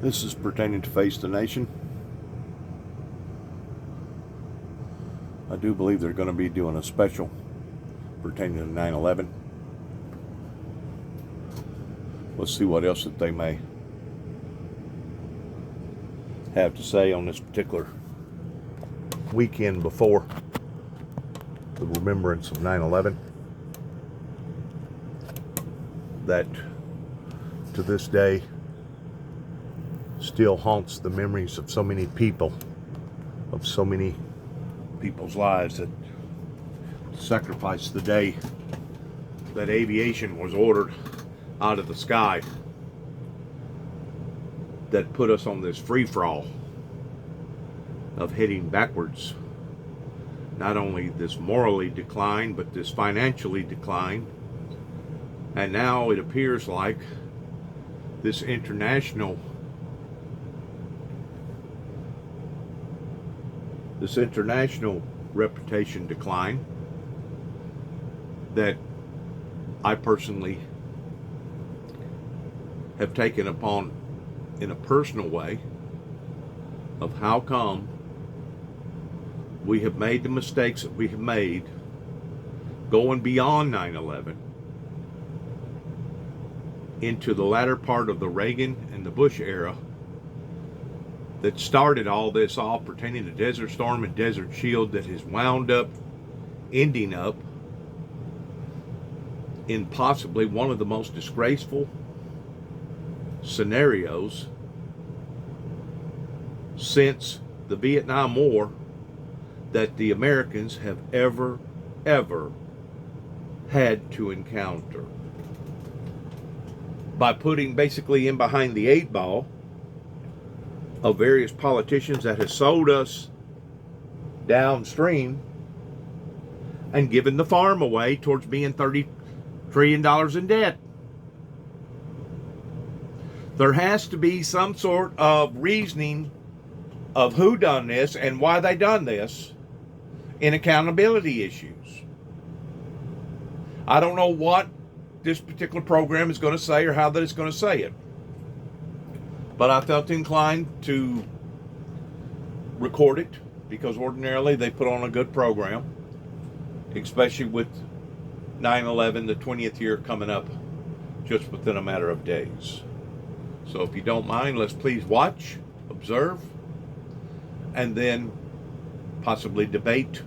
This is pertaining to Face the Nation. I do believe they're going to be doing a special pertaining to 9/11. Let's see what else that they may have to say on this particular weekend before the remembrance of 9/11. That to this day still haunts the memories of so many people, of so many people's lives that sacrificed the day that aviation was ordered out of the sky, that put us on this free-for-all of heading backwards. Not only this morally decline, but this financially decline. And now it appears like this international reputation decline that I personally have taken upon in a personal way, of how come we have made the mistakes that we have made going beyond 9/11 into the latter part of the Reagan and the Bush era that started all this off pertaining to Desert Storm and Desert Shield, that has wound up ending up in possibly one of the most disgraceful scenarios since the Vietnam War that the Americans have ever had to encounter. By putting basically in behind the 8 ball of various politicians that has sold us downstream and given the farm away towards being $30 trillion in debt. There has to be some sort of reasoning of who done this and why they done this in accountability issues. I don't know what this particular program is going to say or how that it's going to say it, but I felt inclined to record it because ordinarily they put on a good program, especially with 9/11, the 20th year coming up just within a matter of days. So if you don't mind, let's please watch, observe, and then possibly debate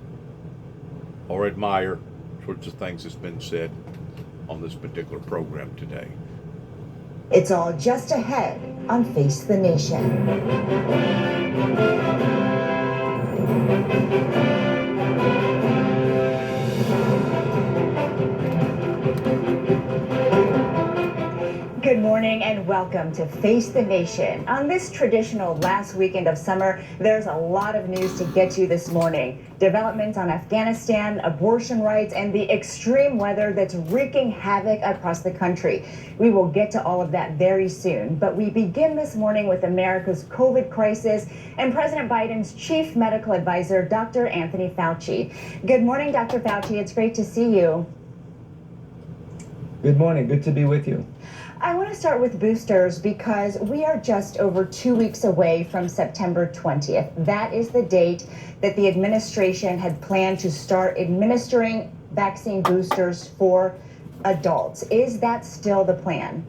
or admire towards the things that's been said on this particular program today. It's all just ahead on Face the Nation. Good morning and welcome to Face the Nation. On this traditional last weekend of summer, there's a lot of news to get you this morning. Developments on Afghanistan, abortion rights, and the extreme weather that's wreaking havoc across the country. We will get to all of that very soon, but we begin this morning with America's COVID crisis and President Biden's chief medical advisor, Dr. Anthony Fauci. Good morning, Dr. Fauci. It's great to see you. Good morning. Good to be with you. I want to start with boosters because we are just over 2 weeks away from September 20th. That is the date that the administration had planned to start administering vaccine boosters for adults. Is that still the plan?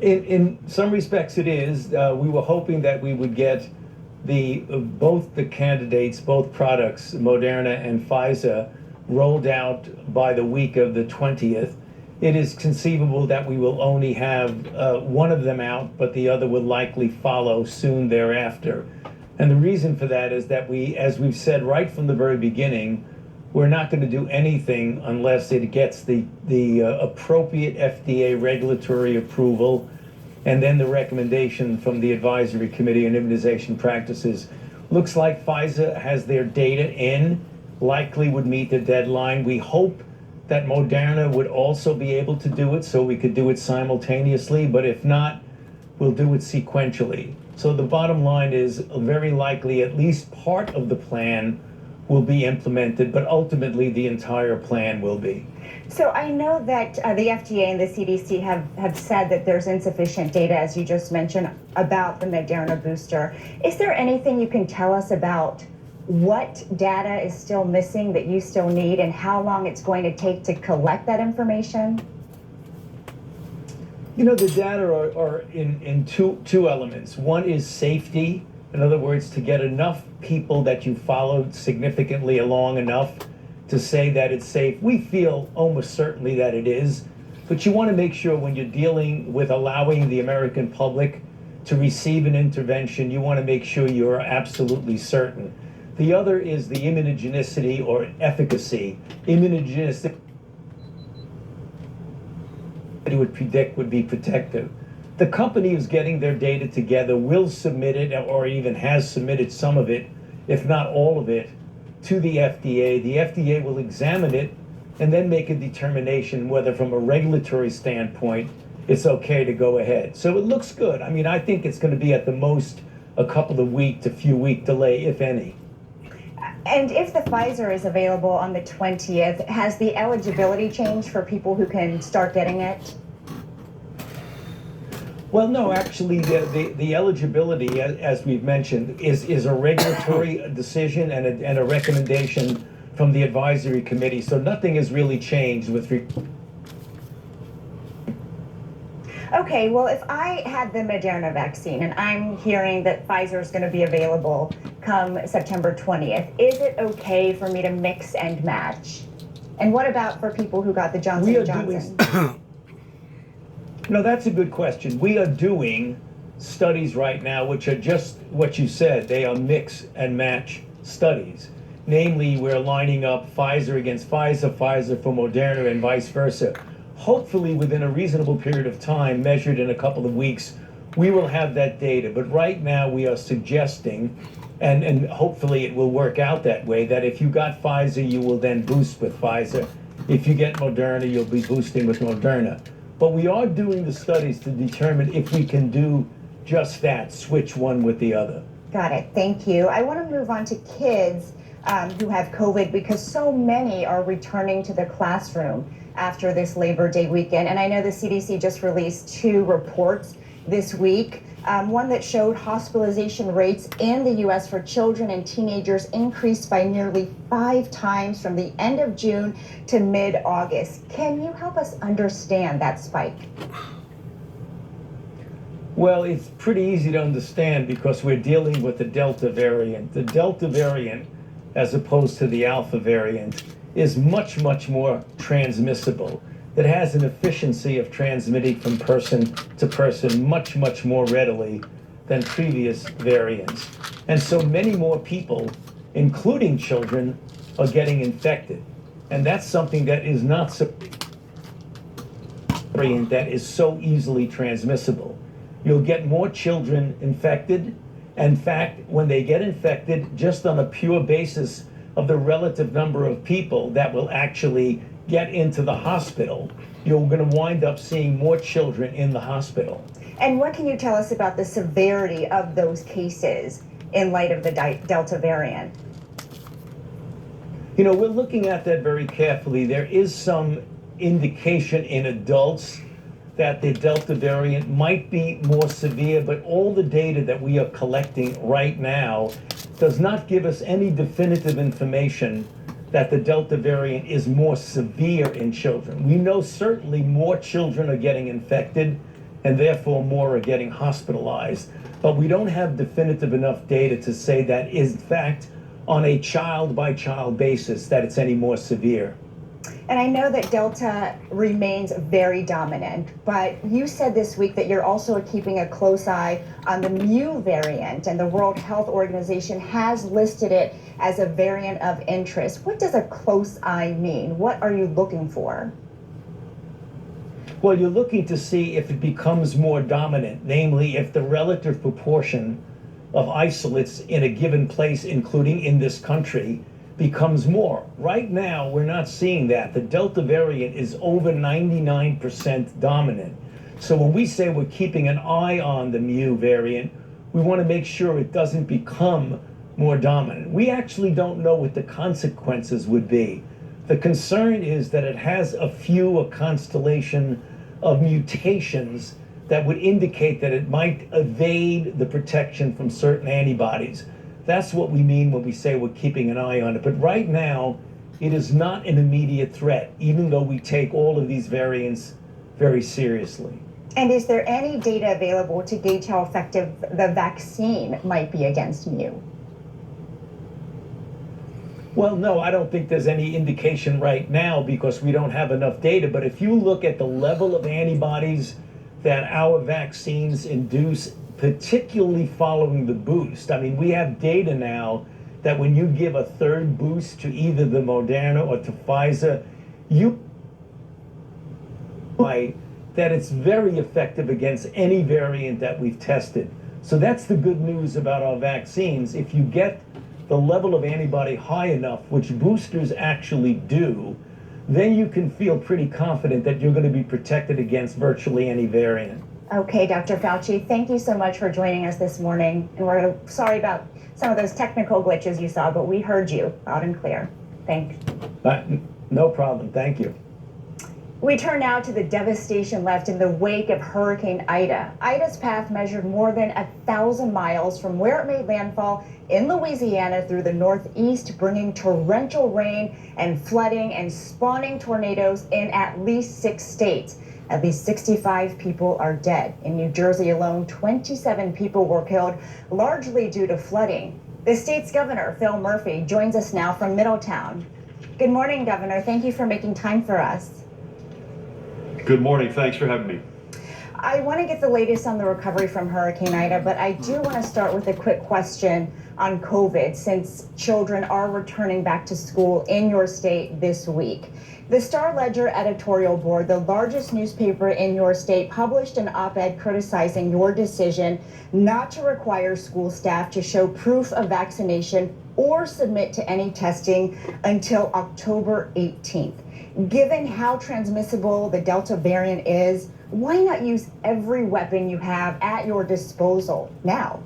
In some respects it is. We were hoping that we would get both the candidates, both products, Moderna and Pfizer, rolled out by the week of the 20th. It is conceivable that we will only have one of them out, but the other will likely follow soon thereafter. And the reason for that is that we, as we've said right from the very beginning, we're not going to do anything unless it gets the appropriate FDA regulatory approval and then the recommendation from the Advisory Committee on Immunization Practices. Looks like Pfizer has their data in, likely would meet the deadline. We hope that Moderna would also be able to do it so we could do it simultaneously, but if not, we'll do it sequentially. So the bottom line is very likely at least part of the plan will be implemented, but ultimately the entire plan will be. So I know that the FDA and the CDC have said that there's insufficient data, as you just mentioned, about the Moderna booster. Is there anything you can tell us about what data is still missing that you still need and how long it's going to take to collect that information? You know, the data are in two elements. One is safety. In other words, to get enough people that you followed significantly along enough to say that it's safe. We feel almost certainly that it is, but you want to make sure when you're dealing with allowing the American public to receive an intervention, you want to make sure you're absolutely certain. The other is the immunogenicity or efficacy. Immunogenicity would predict would be protective. The company is getting their data together, will submit it, or even has submitted some of it, if not all of it, to the FDA. The FDA will examine it and then make a determination whether from a regulatory standpoint it's okay to go ahead. So it looks good. I mean, I think it's going to be at the most a couple of week to few week delay, if any. And if the Pfizer is available on the 20th, has the eligibility changed for people who can start getting it? Well, no, actually, the eligibility, as we've mentioned, is a regulatory decision and a recommendation from the advisory committee. So nothing has really changed with. Okay, well, if I had the Moderna vaccine and I'm hearing that Pfizer is going to be available come September 20th, is it okay for me to mix and match? And what about for people who got the Johnson & Johnson? No, that's a good question. We are doing studies right now, which are just what you said. They are mix and match studies. Namely, we're lining up Pfizer against Pfizer, Pfizer for Moderna, and vice versa. Hopefully, within a reasonable period of time, measured in a couple of weeks, we will have that data. But right now, we are suggesting, and hopefully it will work out that way, that if you got Pfizer, you will then boost with Pfizer. If you get Moderna, you'll be boosting with Moderna. But we are doing the studies to determine if we can do just that, switch one with the other. Got it. Thank you. I want to move on to kids who have COVID because so many are returning to the classroom after this Labor Day weekend. And I know the CDC just released 2 reports this week. One that showed hospitalization rates in the U.S. for children and teenagers increased by nearly 5 times from the end of June to mid-August. Can you help us understand that spike? Well, it's pretty easy to understand because we're dealing with the Delta variant. The Delta variant, as opposed to the Alpha variant, is much, much more transmissible. It has an efficiency of transmitting from person to person much, much more readily than previous variants. And so many more people, including children, are getting infected. And that's something that is not so variant that is so easily transmissible. You'll get more children infected. In fact, when they get infected, just on a pure basis of the relative number of people that will actually get into the hospital, you're going to wind up seeing more children in the hospital. And what can you tell us about the severity of those cases in light of the Delta variant? You know, we're looking at that very carefully. There is some indication in adults that the Delta variant might be more severe, but all the data that we are collecting right now does not give us any definitive information that the Delta variant is more severe in children. We know certainly more children are getting infected and therefore more are getting hospitalized, but we don't have definitive enough data to say that is in fact on a child by child basis that it's any more severe. And I know that Delta remains very dominant, but you said this week that you're also keeping a close eye on the Mu variant, and the World Health Organization has listed it as a variant of interest. What does a close eye mean? What are you looking for? Well, you're looking to see if it becomes more dominant, namely if the relative proportion of isolates in a given place, including in this country, becomes more. Right now, we're not seeing that. The Delta variant is over 99% dominant. So when we say we're keeping an eye on the Mu variant, we want to make sure it doesn't become more dominant. We actually don't know what the consequences would be. The concern is that it has a constellation of mutations that would indicate that it might evade the protection from certain antibodies. That's what we mean when we say we're keeping an eye on it. But right now, it is not an immediate threat, even though we take all of these variants very seriously. And is there any data available to gauge how effective the vaccine might be against mu? Well, no, I don't think there's any indication right now because we don't have enough data. But if you look at the level of antibodies that our vaccines induce, particularly following the boost, I mean, we have data now that when you give a third boost to either the Moderna or to Pfizer, you that it's very effective against any variant that we've tested. So that's the good news about our vaccines. If you get the level of antibody high enough, which boosters actually do, then you can feel pretty confident that you're going to be protected against virtually any variant. Okay, Dr. Fauci, thank you so much for joining us this morning. And we're sorry about some of those technical glitches you saw, but we heard you loud and clear. Thanks. No problem. Thank you. We turn now to the devastation left in the wake of Hurricane Ida. Ida's path measured more than 1,000 miles from where it made landfall in Louisiana through the northeast, bringing torrential rain and flooding and spawning tornadoes in at least 6 states. At least 65 people are dead. In New Jersey alone, 27 people were killed, largely due to flooding. The state's governor, Phil Murphy, joins us now from Middletown. Good morning, Governor. Thank you for making time for us. Good morning. Thanks for having me. I want to get the latest on the recovery from Hurricane Ida, but I do want to start with a quick question on COVID, since children are returning back to school in your state this week. The Star-Ledger editorial board, the largest newspaper in your state, published an op-ed criticizing your decision not to require school staff to show proof of vaccination or submit to any testing until October 18th. Given how transmissible the Delta variant is, why not use every weapon you have at your disposal now?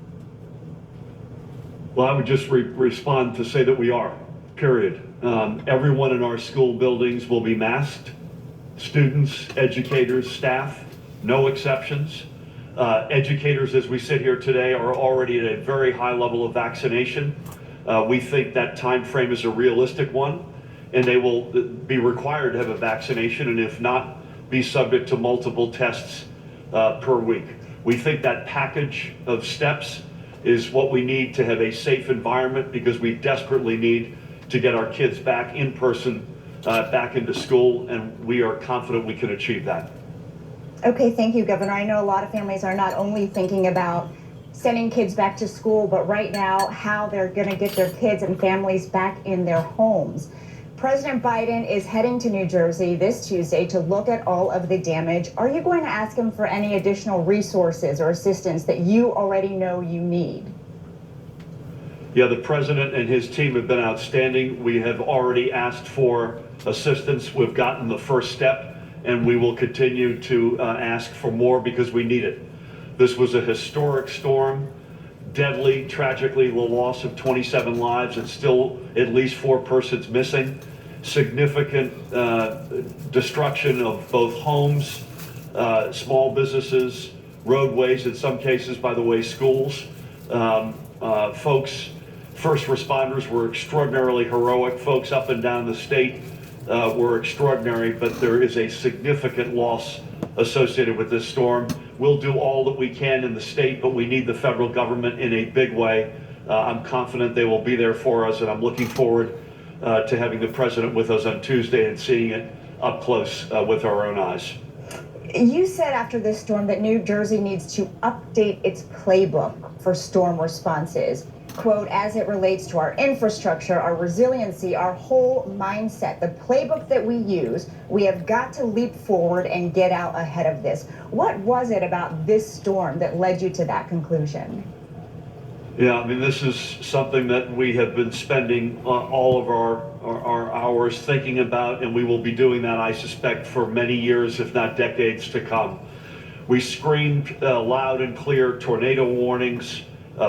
Well, I would just respond to say that we are, period. Everyone in our school buildings will be masked. Students, educators, staff, no exceptions. Educators, as we sit here today, are already at a very high level of vaccination. We think that time frame is a realistic one, and they will be required to have a vaccination, and if not, be subject to multiple tests per week. We think that package of steps is what we need to have a safe environment, because we desperately need to get our kids back in person, back into school, and we are confident we can achieve that. Okay, thank you, Governor. I know a lot of families are not only thinking about sending kids back to school, but right now how they're going to get their kids and families back in their homes. President Biden is heading to New Jersey this Tuesday to look at all of the damage. Are you going to ask him for any additional resources or assistance that you already know you need? Yeah, the president and his team have been outstanding. We have already asked for assistance. We've gotten the first step, and we will continue to ask for more because we need it. This was a historic storm, deadly, tragically, the loss of 27 lives and still at least 4 persons missing. Significant destruction of both homes, small businesses, roadways, in some cases, by the way, schools. Folks, first responders were extraordinarily heroic. Folks up and down the state were extraordinary, but there is a significant loss associated with this storm. We'll do all that we can in the state, but we need the federal government in a big way. I'm confident they will be there for us, and I'm looking forward to having the president with us on Tuesday and seeing it up close with our own eyes. You said after this storm that New Jersey needs to update its playbook for storm responses. Quote, as it relates to our infrastructure, our resiliency, our whole mindset, the playbook that we use, we have got to leap forward and get out ahead of this. What was it about this storm that led you to that conclusion? Yeah, I mean, this is something that we have been spending all of our hours thinking about, and we will be doing that, I suspect, for many years, if not decades to come. We screamed loud and clear tornado warnings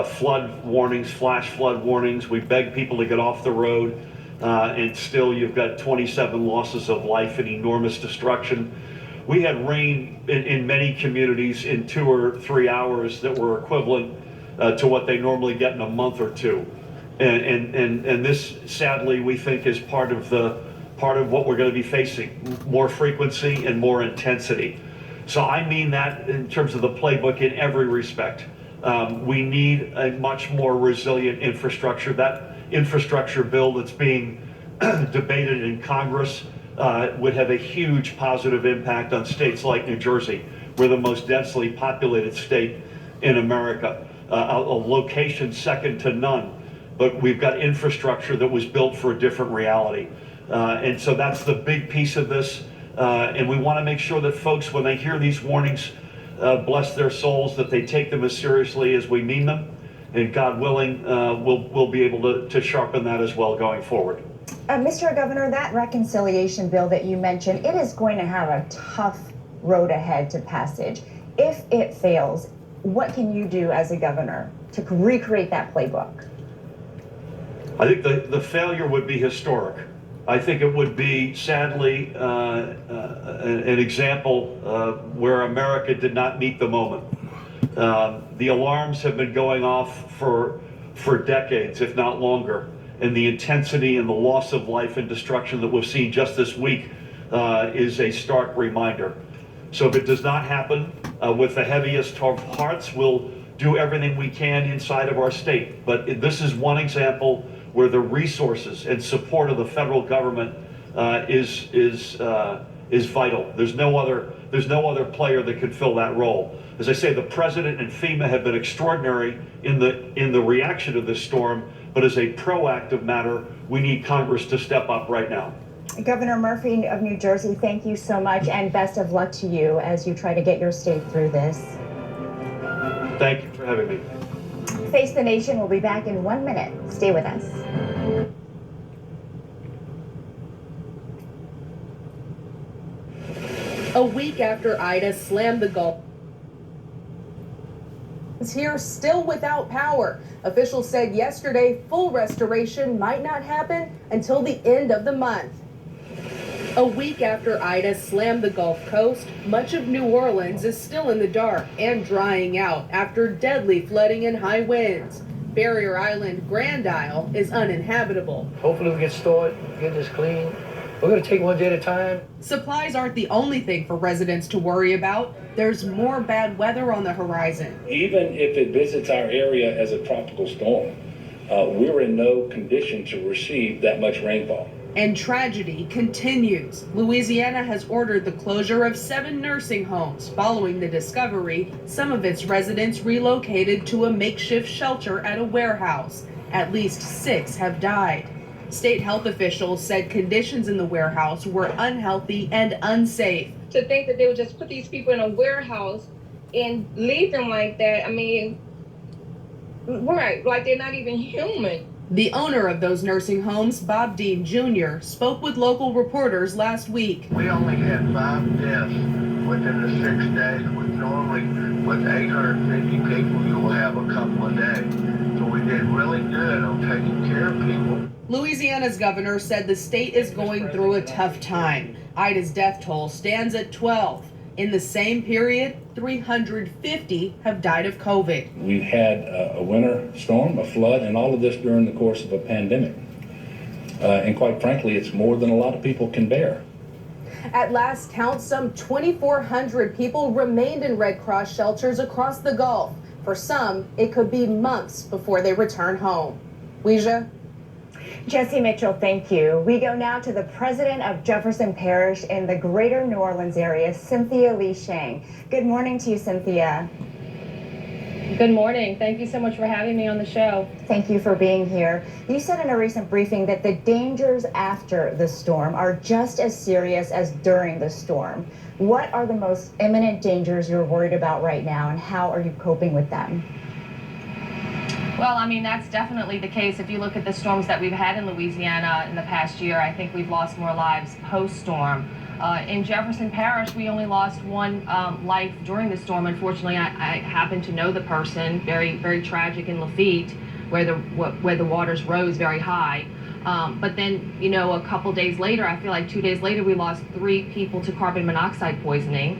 flood warnings, flash flood warnings. We beg people to get off the road, and still you've got 27 losses of life and enormous destruction. We had rain in many communities in 2 or 3 hours that were equivalent to what they normally get in a month or two. And this, sadly, we think is part of what we're going to be facing: more frequency and more intensity. So I mean that in terms of the playbook in every respect. We need a much more resilient infrastructure. That infrastructure bill that's being debated in Congress would have a huge positive impact on states like New Jersey. We're the most densely populated state in America, a location second to none. But we've got infrastructure that was built for a different reality. And so that's the big piece of this. And we want to make sure that folks, when they hear these warnings, bless their souls, that they take them as seriously as we mean them. And God willing, we'll be able to sharpen that as well going forward. Mr. Governor, that reconciliation bill that you mentioned, it is going to have a tough road ahead to passage. If it fails, what can you do as a governor to recreate that playbook? I think the failure would be historic. I think it would be, sadly, an example where America did not meet the moment. The alarms have been going off for decades, if not longer, and the intensity and the loss of life and destruction that we've seen just this week is a stark reminder. So if it does not happen, with the heaviest of hearts, we'll do everything we can inside of our state. But this is one example where the resources and support of the federal government is vital. There's no other player that could fill that role. As I say, the president and FEMA have been extraordinary in the reaction to this storm, but as a proactive matter, we need Congress to step up right now. Governor Murphy of New Jersey, thank you so much, and best of luck to you as you try to get your state through this. Thank you for having me. Face the Nation will be back in 1 minute. Stay with us. A week after Ida slammed the Gulf, is here still without power. Officials said yesterday full restoration might not happen until the end of the month. A week after Ida slammed the Gulf Coast, much of New Orleans is still in the dark and drying out after deadly flooding and high winds. Barrier Island Grand Isle is uninhabitable. Hopefully we get started, get this clean. We're going to take one day at a time. Supplies aren't the only thing for residents to worry about. There's more bad weather on the horizon. Even if it visits our area as a tropical storm, we're in no condition to receive that much rainfall. And tragedy continues. Louisiana has ordered the closure of 7 nursing homes following the discovery some of its residents relocated to a makeshift shelter at a warehouse. At least 6 have died. State health officials said conditions in the warehouse were unhealthy and unsafe. To think that they would just put these people in a warehouse and leave them like that, I mean, right, like they're not even human. The owner of those nursing homes, Bob Dean Jr., spoke with local reporters last week. We only had 5 deaths within the 6 days. Normally, with 850 people, you will have a couple a day. So we did really good on taking care of people. Louisiana's governor said the state is going through a tough time. Ida's death toll stands at 12. In the same period, 350 have died of COVID. We've had a winter storm, a flood, and all of this during the course of a pandemic. And quite frankly, it's more than a lot of people can bear. At last count, some 2,400 people remained in Red Cross shelters across the Gulf. For some, it could be months before they return home. Weija? Jesse Mitchell, thank you. We go now to the president of Jefferson Parish in the greater New Orleans area, Cynthia Shang. Good morning to you, Cynthia. Good morning. Thank you so much for having me on the show. Thank you for being here. You said in a recent briefing that the dangers after the storm are just as serious as during the storm. What are the most imminent dangers you're worried about right now, and how are you coping with them? Well, I mean, that's definitely the case. If you look at the storms that we've had in Louisiana in the past year, I think we've lost more lives post-storm. In Jefferson Parish, we only lost one life during the storm. Unfortunately, I happen to know the person, very, very tragic in Lafitte, where the waters rose very high. But then, you know, a couple days later, I feel like 2 days later, we lost 3 people to carbon monoxide poisoning.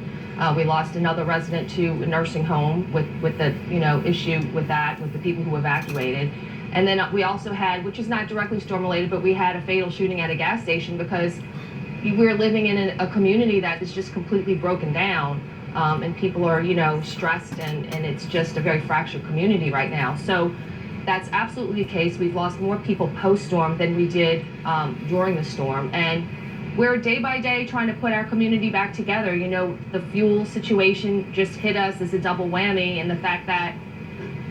We lost another resident to a nursing home with the, you know, issue with that, with the people who evacuated. And then we also had, which is not directly storm related, but we had a fatal shooting at a gas station because we're living in a community that is just completely broken down. And people are, you know, stressed, and it's just a very fractured community right now. So that's absolutely the case. We've lost more people post-storm than we did during the storm. And we're day by day trying to put our community back together. You know, the fuel situation just hit us as a double whammy, and the fact that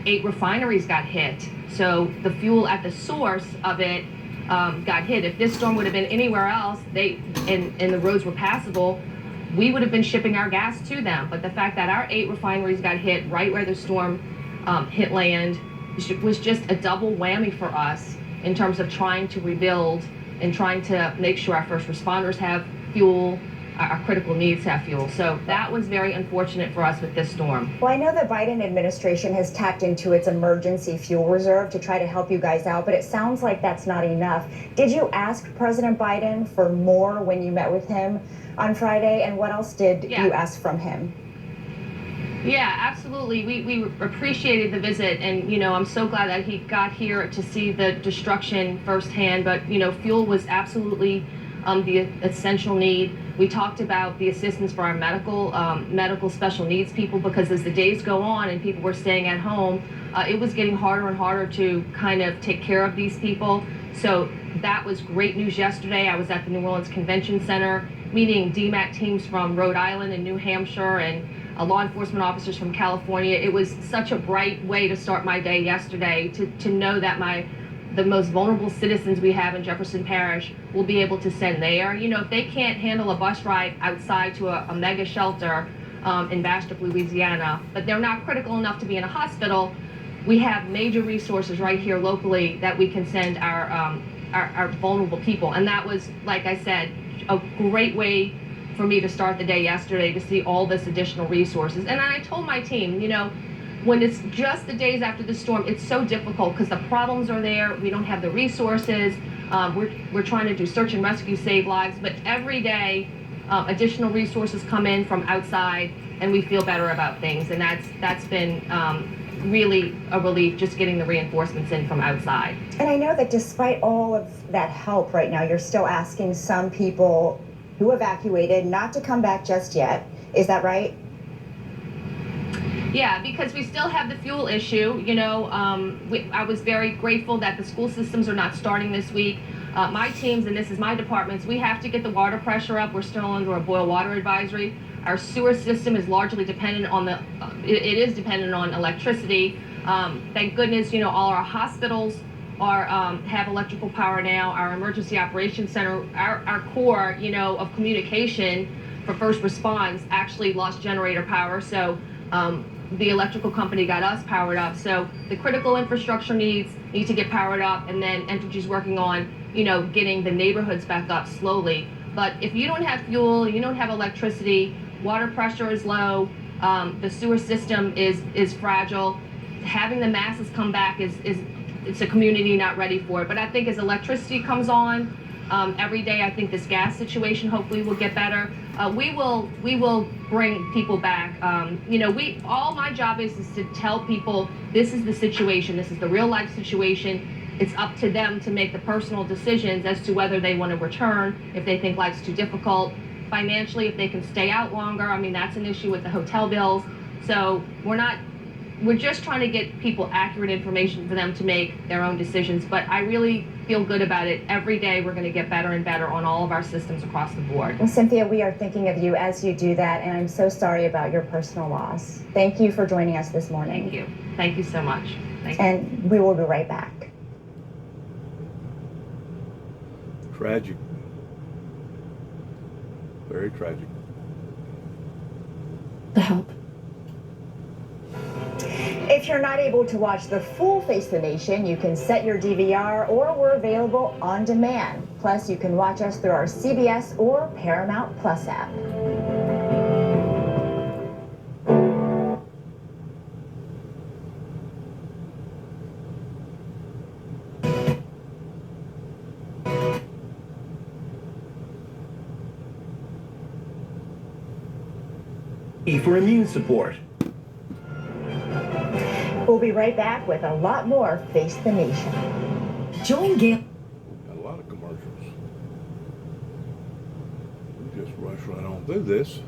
8 refineries got hit. So the fuel at the source of it got hit. If this storm would have been anywhere else, and the roads were passable, we would have been shipping our gas to them. But the fact that our 8 refineries got hit right where the storm hit land was just a double whammy for us in terms of trying to rebuild and trying to make sure our first responders have fuel, our critical needs have fuel. So that was very unfortunate for us with this storm. Well, I know the Biden administration has tapped into its emergency fuel reserve to try to help you guys out, but it sounds like that's not enough. Did you ask President Biden for more when you met with him on Friday? And what else did you ask from him? Yeah, absolutely. We appreciated the visit, and, you know, I'm so glad that he got here to see the destruction firsthand. But, you know, fuel was absolutely the essential need. We talked about the assistance for our medical special needs people, because as the days go on and people were staying at home, it was getting harder and harder to kind of take care of these people. So that was great news yesterday. I was at the New Orleans Convention Center meeting DMAC teams from Rhode Island and New Hampshire, and law enforcement officers from California. It was such a bright way to start my day yesterday, to know that the most vulnerable citizens we have in Jefferson Parish will be able to send there. You know, if they can't handle a bus ride outside to a mega shelter in Bastrop, Louisiana, but they're not critical enough to be in a hospital, we have major resources right here locally that we can send our vulnerable people. And that was, like I said, a great way for me to start the day yesterday, to see all this additional resources. And I told my team, you know, when it's just the days after the storm, it's so difficult because the problems are there. We don't have the resources. We're trying to do search and rescue, save lives, but every day additional resources come in from outside, and we feel better about things. And that's been really a relief, just getting the reinforcements in from outside. And I know that despite all of that help right now, you're still asking some people who evacuated not to come back just yet. Is that right? Yeah, because we still have the fuel issue. You know, I was very grateful that the school systems are not starting this week. My teams, and this is my departments, we have to get the water pressure up. We're still under a boil water advisory. Our sewer system is largely dependent on it is dependent on electricity. Thank goodness, you know, all our hospitals have electrical power now. Our emergency operations center, our core, you know, of communication for first response actually lost generator power. So the electrical company got us powered up. So the critical infrastructure need to get powered up, and then Entergy's working on, you know, getting the neighborhoods back up slowly. But if you don't have fuel, you don't have electricity, water pressure is low, the sewer system is fragile, having the masses come back it's a community not ready for it. But I think as electricity comes on every day, I think this gas situation hopefully will get better. We will bring people back. You know, all my job is to tell people this is the situation, this is the real life situation. It's up to them to make the personal decisions as to whether they want to return, if they think life's too difficult, financially, if they can stay out longer. I mean, that's an issue with the hotel bills. So we're just trying to get people accurate information for them to make their own decisions. But I really feel good about it. Every day we're going to get better and better on all of our systems across the board. Well, Cynthia, we are thinking of you as you do that, and I'm so sorry about your personal loss. Thank you for joining us this morning. Thank you. Thank you so much. Thank you. And we will be right back. Tragic. Very tragic. The help. If If you're not able to watch the full Face the Nation, you can set your DVR, or we're available on demand. Plus, you can watch us through our CBS or Paramount Plus app. For immune support. We'll be right back with a lot more Face the Nation. Join Gail. A lot of commercials. We just rush right on through this.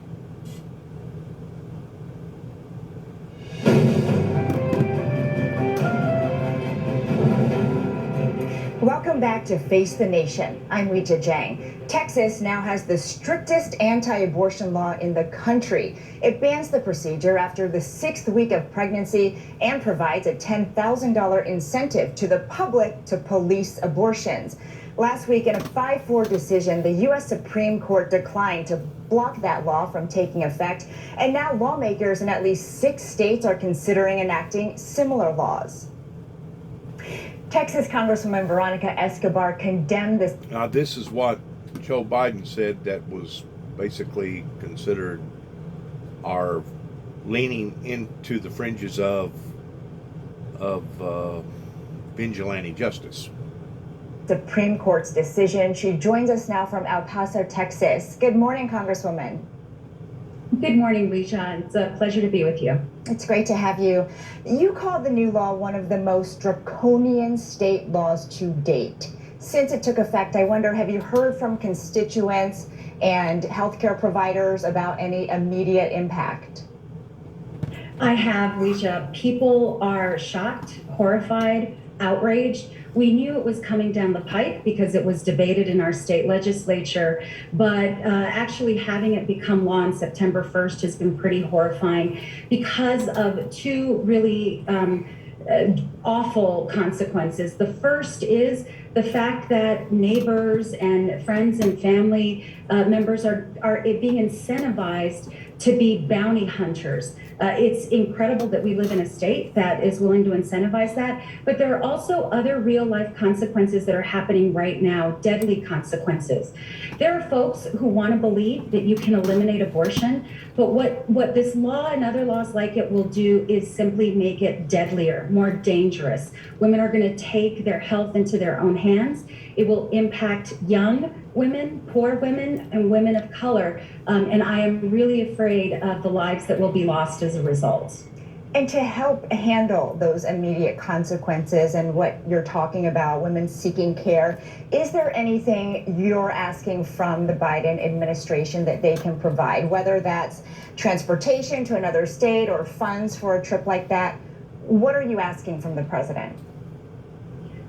Welcome back to Face the Nation. I'm Weijia Zhang. Texas now has the strictest anti-abortion law in the country. It bans the procedure after the 6th week of pregnancy and provides a $10,000 incentive to the public to police abortions. Last week, in a 5-4 decision, the U.S. Supreme Court declined to block that law from taking effect, and now lawmakers in at least 6 states are considering enacting similar laws. Texas Congresswoman Veronica Escobar condemned this. Now, this is what Joe Biden said that was basically considered our leaning into the fringes of vigilante justice. Supreme Court's decision. She joins us now from El Paso, Texas. Good morning, Congresswoman. Good morning, Weijia. It's a pleasure to be with you. It's great to have you. You called the new law one of the most draconian state laws to date. Since it took effect, I wonder, have you heard from constituents and healthcare providers about any immediate impact? I have, Weijia. People are shocked, horrified, outraged. We knew it was coming down the pike because it was debated in our state legislature, but actually having it become law on September 1st has been pretty horrifying because of 2 really awful consequences. The first is the fact that neighbors and friends and family members are being incentivized to be bounty hunters. It's incredible that we live in a state that is willing to incentivize that, but there are also other real life consequences that are happening right now, deadly consequences. There are folks who want to believe that you can eliminate abortion, but what this law and other laws like it will do is simply make it deadlier, more dangerous. Women are going to take their health into their own hands. It will impact young women, poor women, and women of color. And I am really afraid of the lives that will be lost as a result. And to help handle those immediate consequences and what you're talking about, women seeking care, is there anything you're asking from the Biden administration that they can provide, whether that's transportation to another state or funds for a trip like that? What are you asking from the president?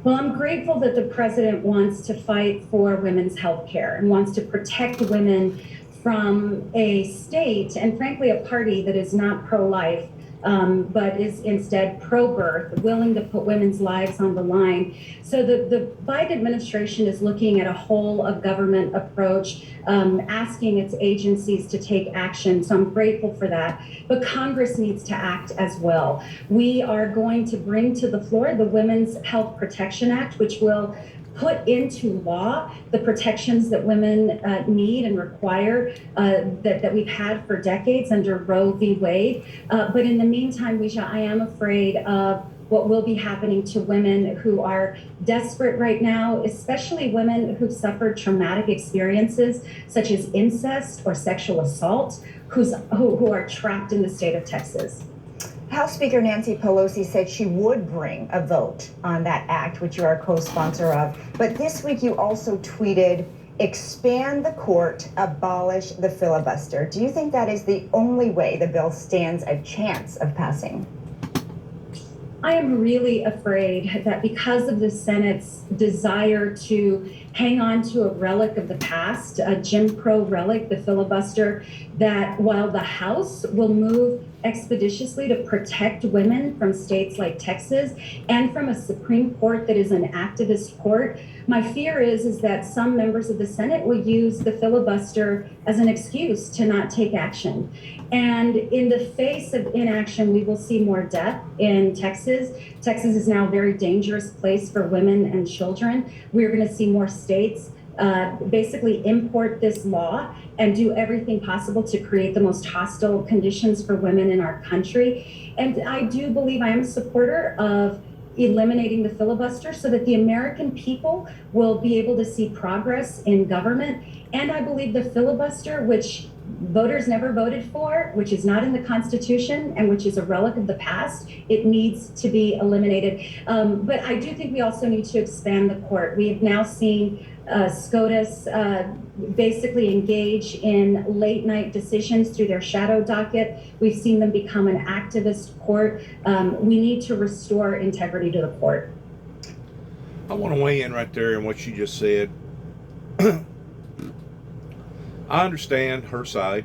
Well, I'm grateful that the president wants to fight for women's health care and wants to protect women from a state and frankly a party that is not pro-life, but is instead pro-birth, willing to put women's lives on the line. So the Biden administration is looking at a whole of government approach, asking its agencies to take action. So I'm grateful for that. But Congress needs to act as well. We are going to bring to the floor the Women's Health Protection Act, which will put into law the protections that women need and require that we've had for decades under Roe v. Wade. But in the meantime, Weijia, I am afraid of what will be happening to women who are desperate right now, especially women who've suffered traumatic experiences such as incest or sexual assault, who are trapped in the state of Texas. House Speaker Nancy Pelosi said she would bring a vote on that act, which you are a co-sponsor of. But this week you also tweeted, expand the court, abolish the filibuster. Do you think that is the only way the bill stands a chance of passing? I am really afraid that because of the Senate's desire to hang on to a relic of the past, a Jim Crow relic, the filibuster, that while the House will move expeditiously to protect women from states like Texas and from a Supreme Court that is an activist court, my fear is that some members of the Senate will use the filibuster as an excuse to not take action. And in the face of inaction, we will see more death in Texas. Texas is now a very dangerous place for women and children. We're going to see more states basically import this law and do everything possible to create the most hostile conditions for women in our country. And I do believe I am a supporter of eliminating the filibuster so that the American people will be able to see progress in government. And I believe the filibuster, which voters never voted for, which is not in the Constitution, and which is a relic of the past, it needs to be eliminated. But I do think we also need to expand the court. We have now seen SCOTUS basically engage in late night decisions through their shadow docket. We've seen them become an activist court. We need to restore integrity to the court. I want to weigh in right there in what she just said. I understand her side,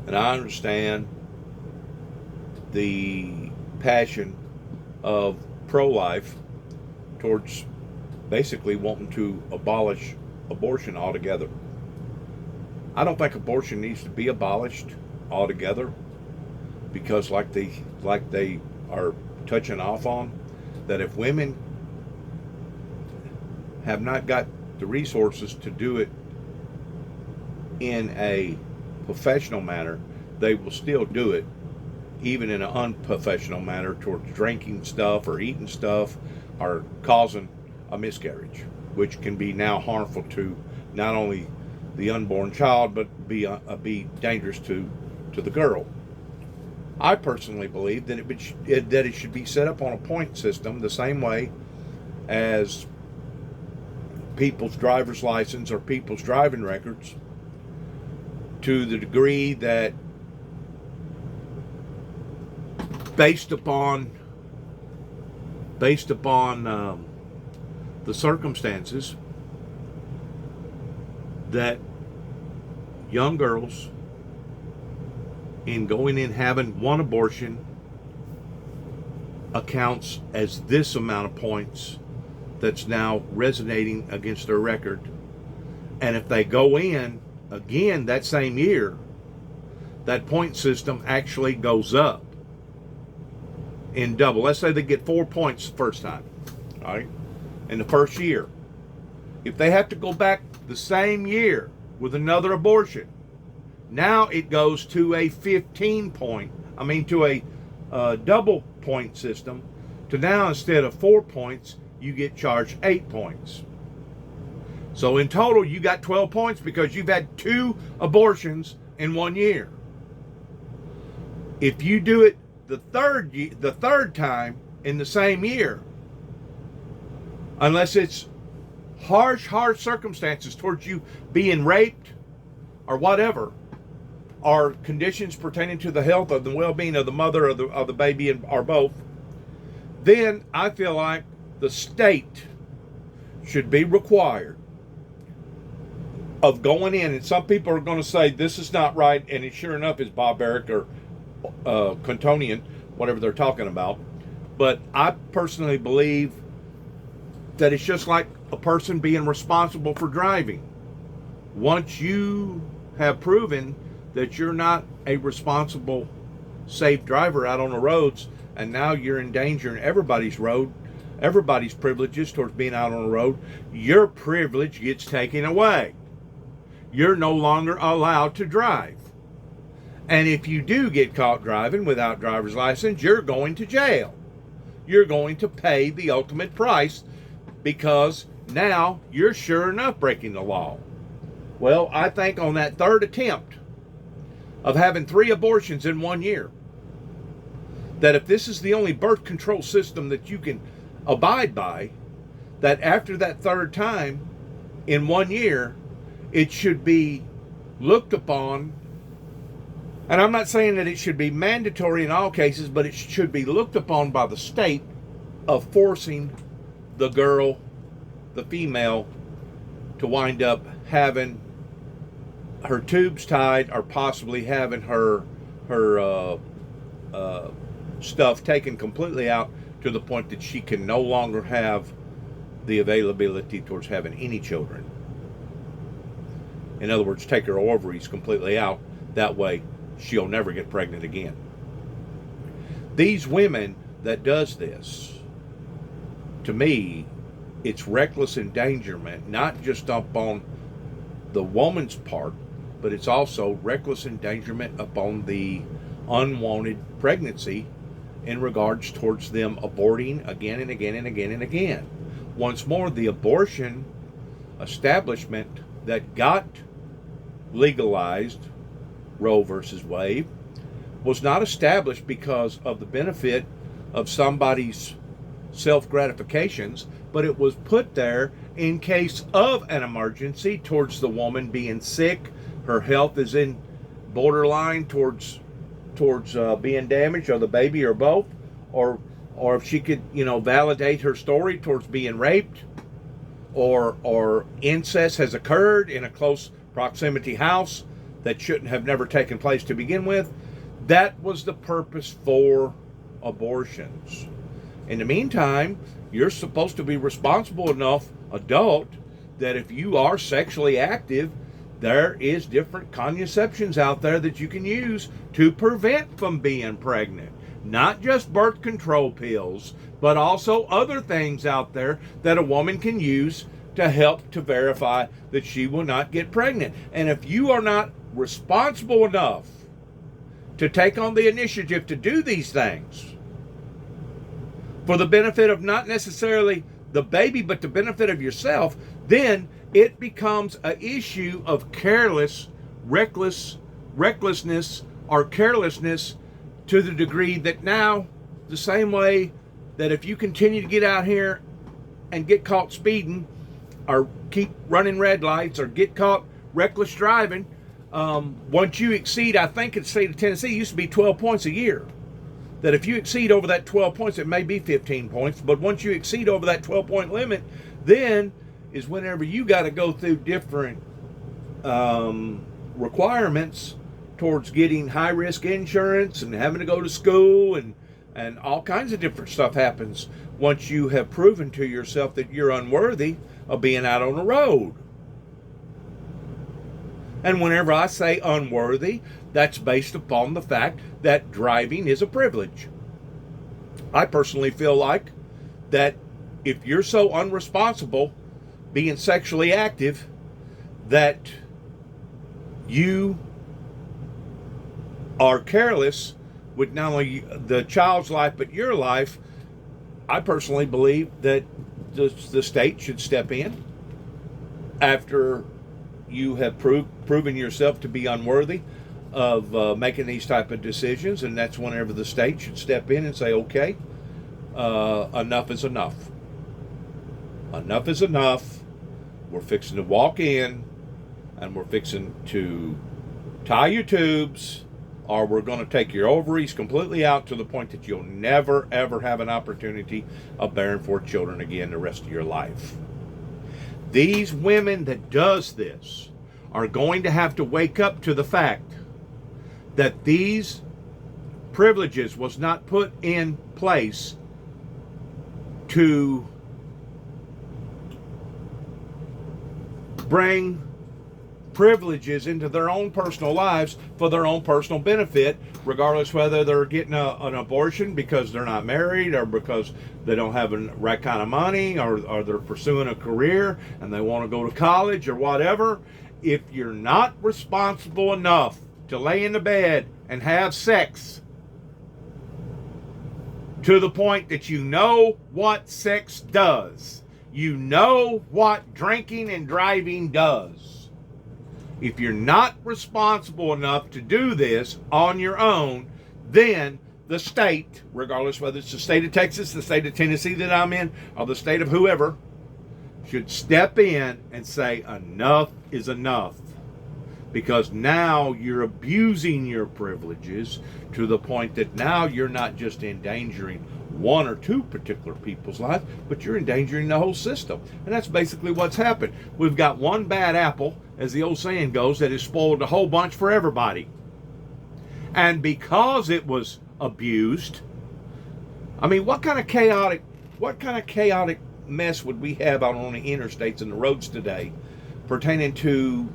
and I understand the passion of pro-life towards basically wanting to abolish abortion altogether. I don't think abortion needs to be abolished altogether, because like they are touching off on, that if women have not got the resources to do it in a professional manner, they will still do it, even in an unprofessional manner, towards drinking stuff or eating stuff or causing a miscarriage, which can be now harmful to not only the unborn child, but be dangerous to the girl. I personally believe that it should be set up on a point system, the same way as people's driver's license or people's driving records, to the degree that based upon the circumstances, that young girls in going in having one abortion accounts as this amount of points that's now resonating against their record. And if they go in again that same year, that point system actually goes up in double. Let's say they get 4 points the first time, all right, in the first year. If they have to go back the same year with another abortion, now it goes to a 15 point, to a double point system, to now instead of 4 points, you get charged 8 points. So in total, you got 12 points because you've had 2 abortions in 1 year. If you do it the third time in the same year, unless it's harsh circumstances towards you being raped or whatever, or conditions pertaining to the health or the well-being of the mother or the baby, or both, then I feel like the state should be required of going in. And some people are going to say this is not right, and it sure enough is barbaric or Clintonian, whatever they're talking about. But I personally believe that it's just like a person being responsible for driving. Once you have proven that you're not a responsible, safe driver out on the roads, and now you're endangering everybody's privileges towards being out on the road, your privilege gets taken away. You're no longer allowed to drive. And if you do get caught driving without driver's license, you're going to jail. You're going to pay the ultimate price, because now you're sure enough breaking the law. Well, I think on that third attempt of having 3 abortions in 1 year, that if this is the only birth control system that you can abide by, that after that third time in 1 year, it should be looked upon And I'm not saying that it should be mandatory in all cases, but it should be looked upon by the state of forcing the girl, the female, to wind up having her tubes tied, or possibly having her stuff taken completely out, to the point that she can no longer have the availability towards having any children. In other words, take her ovaries completely out. That way she'll never get pregnant again. These women that does this, to me, it's reckless endangerment, not just up on the woman's part, but it's also reckless endangerment upon the unwanted pregnancy in regards towards them aborting again and again and again and again. Once more, the abortion establishment that got legalized, Roe versus Wade, was not established because of the benefit of somebody's self-gratifications, but it was put there in case of an emergency towards the woman being sick, her health is in borderline towards being damaged, or the baby, or both, or if she could, validate her story towards being raped, or incest has occurred in a close proximity house that shouldn't have never taken place to begin with. That was the purpose for abortions. In the meantime, you're supposed to be responsible enough adult that if you are sexually active, there is different contraceptions out there that you can use to prevent from being pregnant. Not just birth control pills, but also other things out there that a woman can use to help to verify that she will not get pregnant. And if you are not responsible enough to take on the initiative to do these things for the benefit of not necessarily the baby, but the benefit of yourself, then it becomes an issue of recklessness, or carelessness, to the degree that now, the same way that if you continue to get out here and get caught speeding, or keep running red lights, or get caught reckless driving, once you exceed, I think in the state of Tennessee, it used to be 12 points a year. That if you exceed over that 12 points, it may be 15 points, but once you exceed over that 12-point limit, then is whenever you got to go through different requirements towards getting high-risk insurance and having to go to school, and all kinds of different stuff happens once you have proven to yourself that you're unworthy of being out on the road. And whenever I say unworthy, that's based upon the fact that driving is a privilege. I personally feel like that if you're so unresponsible being sexually active that you are careless with not only the child's life but your life, I personally believe that the state should step in after you have proven yourself to be unworthy of making these type of decisions, and that's whenever the state should step in and say, okay, enough is enough. Enough is enough. We're fixing to walk in, and we're fixing to tie your tubes, or we're going to take your ovaries completely out to the point that you'll never, ever have an opportunity of bearing 4 children again the rest of your life. These women that does this are going to have to wake up to the fact that these privileges was not put in place to bring privileges into their own personal lives for their own personal benefit, regardless whether they're getting an abortion because they're not married, or because they don't have the right kind of money, or they're pursuing a career and they want to go to college or whatever. If you're not responsible enough to lay in the bed and have sex to the point that you know what sex does, you know what drinking and driving does. If you're not responsible enough to do this on your own, then the state, regardless whether it's the state of Texas, the state of Tennessee that I'm in, or the state of whoever, should step in and say enough is enough. because now you're abusing your privileges to the point that now you're not just endangering one or two particular people's lives, but you're endangering the whole system. And that's basically what's happened. We've got one bad apple, as the old saying goes, that has spoiled a whole bunch for everybody. And because it was abused, I mean, what kind of chaotic mess would we have out on the interstates and the roads today pertaining to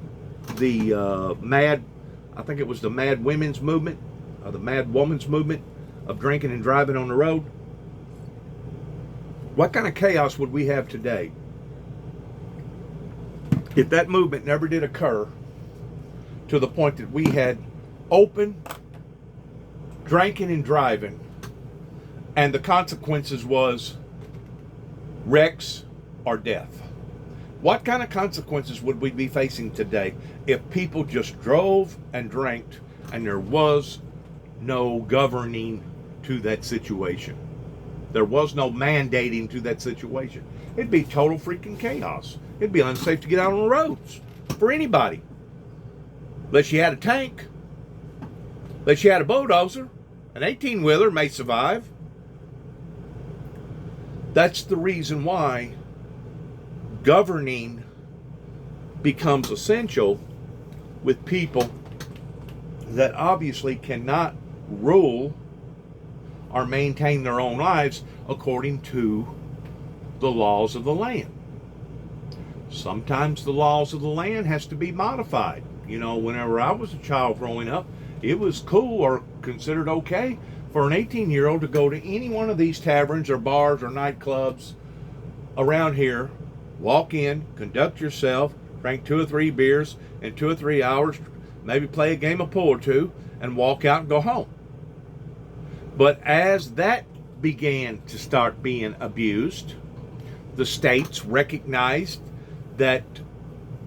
the I think it was the mad women's movement, the mad woman's movement of drinking and driving on the road? What kind of chaos would we have today if that movement never did occur to the point that we had open drinking and driving, and the consequences was wrecks or death? What kind of consequences would we be facing today if people just drove and drank and there was no governing to that situation? There was no mandating to that situation. It'd be total freaking chaos. It'd be unsafe to get out on the roads for anybody. Unless you had a tank. Unless you had a bulldozer. An 18-wheeler may survive. That's the reason why governing becomes essential with people that obviously cannot rule or maintain their own lives according to the laws of the land. Sometimes the laws of the land has to be modified. You know, whenever I was a child growing up, it was cool or considered okay for an 18-year-old to go to any one of these taverns or bars or nightclubs around here, walk in, conduct yourself, drink 2 or 3 beers in 2 or 3 hours, maybe play a game of pool or two, and walk out and go home. But as that began to start being abused, the states recognized that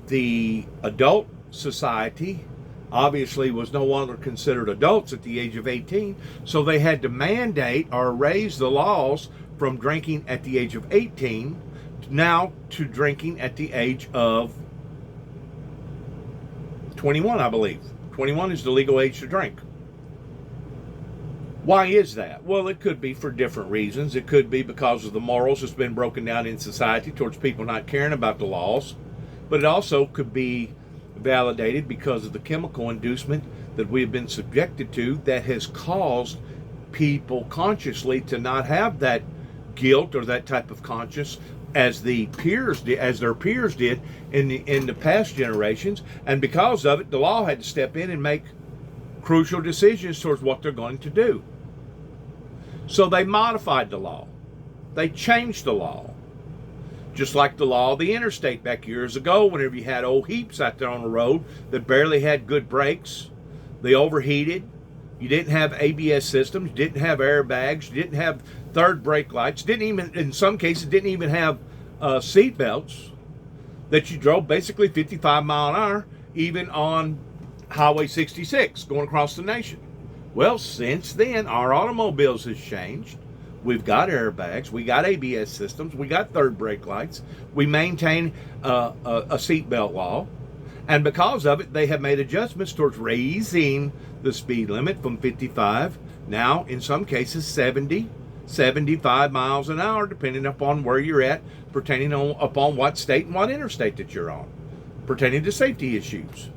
the adult society obviously was no longer considered adults at the age of 18, so they had to mandate or raise the laws from drinking at the age of 18 now to drinking at the age of 21, I believe. 21 is the legal age to drink. Why is that? Well, it could be for different reasons. It could be because of the morals that's been broken down in society towards people not caring about the laws. But it also could be validated because of the chemical inducement that we have been subjected to that has caused people consciously to not have that guilt or that type of conscience as their peers did in the past generations. And because of it, the law had to step in and make crucial decisions towards what they're going to do. So they modified the law. They changed the law. Just like the law of the interstate back years ago, whenever you had old heaps out there on the road that barely had good brakes, they overheated, you didn't have ABS systems, you didn't have airbags, you didn't have third brake lights, didn't even, in some cases, didn't even have seat belts, that you drove basically 55 mile an hour, even on Highway 66 going across the nation. Well, since then, our automobiles has changed. We've got airbags, we got ABS systems, we got third brake lights, we maintain a seatbelt law, and because of it, they have made adjustments towards raising the speed limit from 55, now in some cases 70, 75 miles an hour, depending upon where you're at, pertaining upon what state and what interstate that you're on, pertaining to safety issues.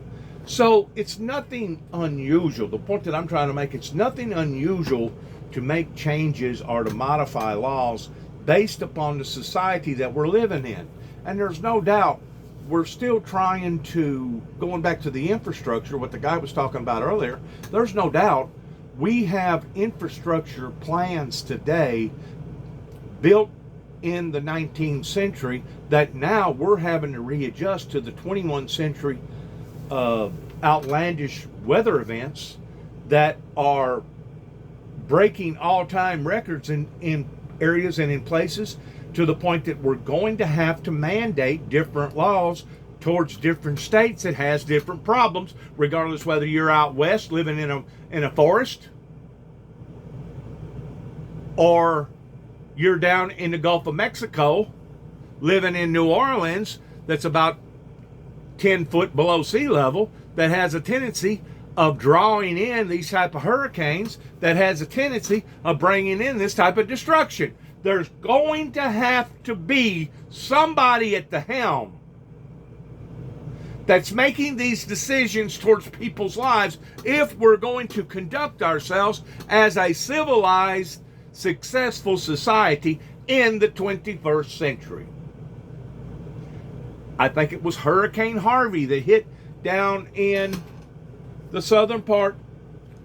So it's nothing unusual. The point that I'm trying to make, it's nothing unusual to make changes or to modify laws based upon the society that we're living in. And there's no doubt we're still trying to, going back to the infrastructure, what the guy was talking about earlier, there's no doubt we have infrastructure plans today built in the 19th century that now we're having to readjust to the 21st century outlandish weather events that are breaking all-time records in areas and in places, to the point that we're going to have to mandate different laws towards different states that has different problems, regardless whether you're out west living in a forest or you're down in the Gulf of Mexico living in New Orleans that's about 10 foot below sea level that has a tendency of drawing in these type of hurricanes, that has a tendency of bringing in this type of destruction. There's going to have to be somebody at the helm that's making these decisions towards people's lives if we're going to conduct ourselves as a civilized, successful society in the 21st century. I think it was Hurricane Harvey that hit down in the southern part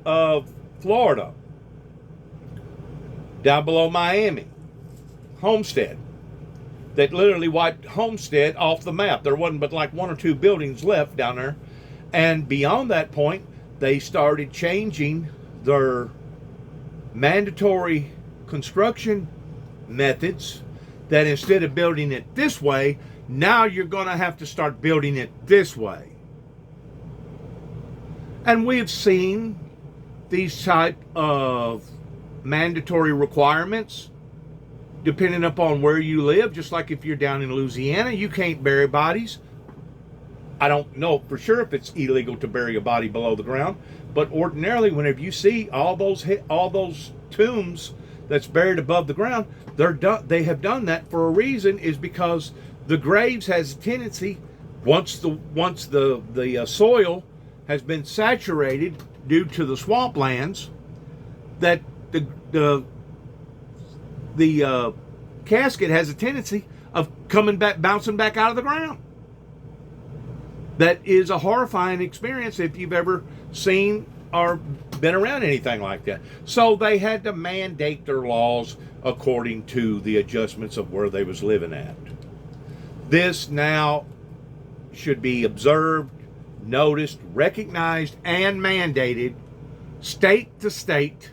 of Florida, down below Miami, Homestead, that literally wiped Homestead off the map. There wasn't but like 1 or 2 buildings left down there. And beyond that point, they started changing their mandatory construction methods, that instead of building it this way, now you're going to have to start building it this way. And we've seen these type of mandatory requirements depending upon where you live. Just like if you're down in Louisiana, you can't bury bodies. I don't know for sure if it's illegal to bury a body below the ground, but ordinarily whenever you see all those tombs that's buried above the ground, they have done that for a reason, is because the graves has a tendency, once the soil has been saturated due to the swamplands, that the casket has a tendency of bouncing back out of the ground. That is a horrifying experience if you've ever seen or been around anything like that. So they had to mandate their laws according to the adjustments of where they was living at. This now should be observed, noticed, recognized, and mandated state to state,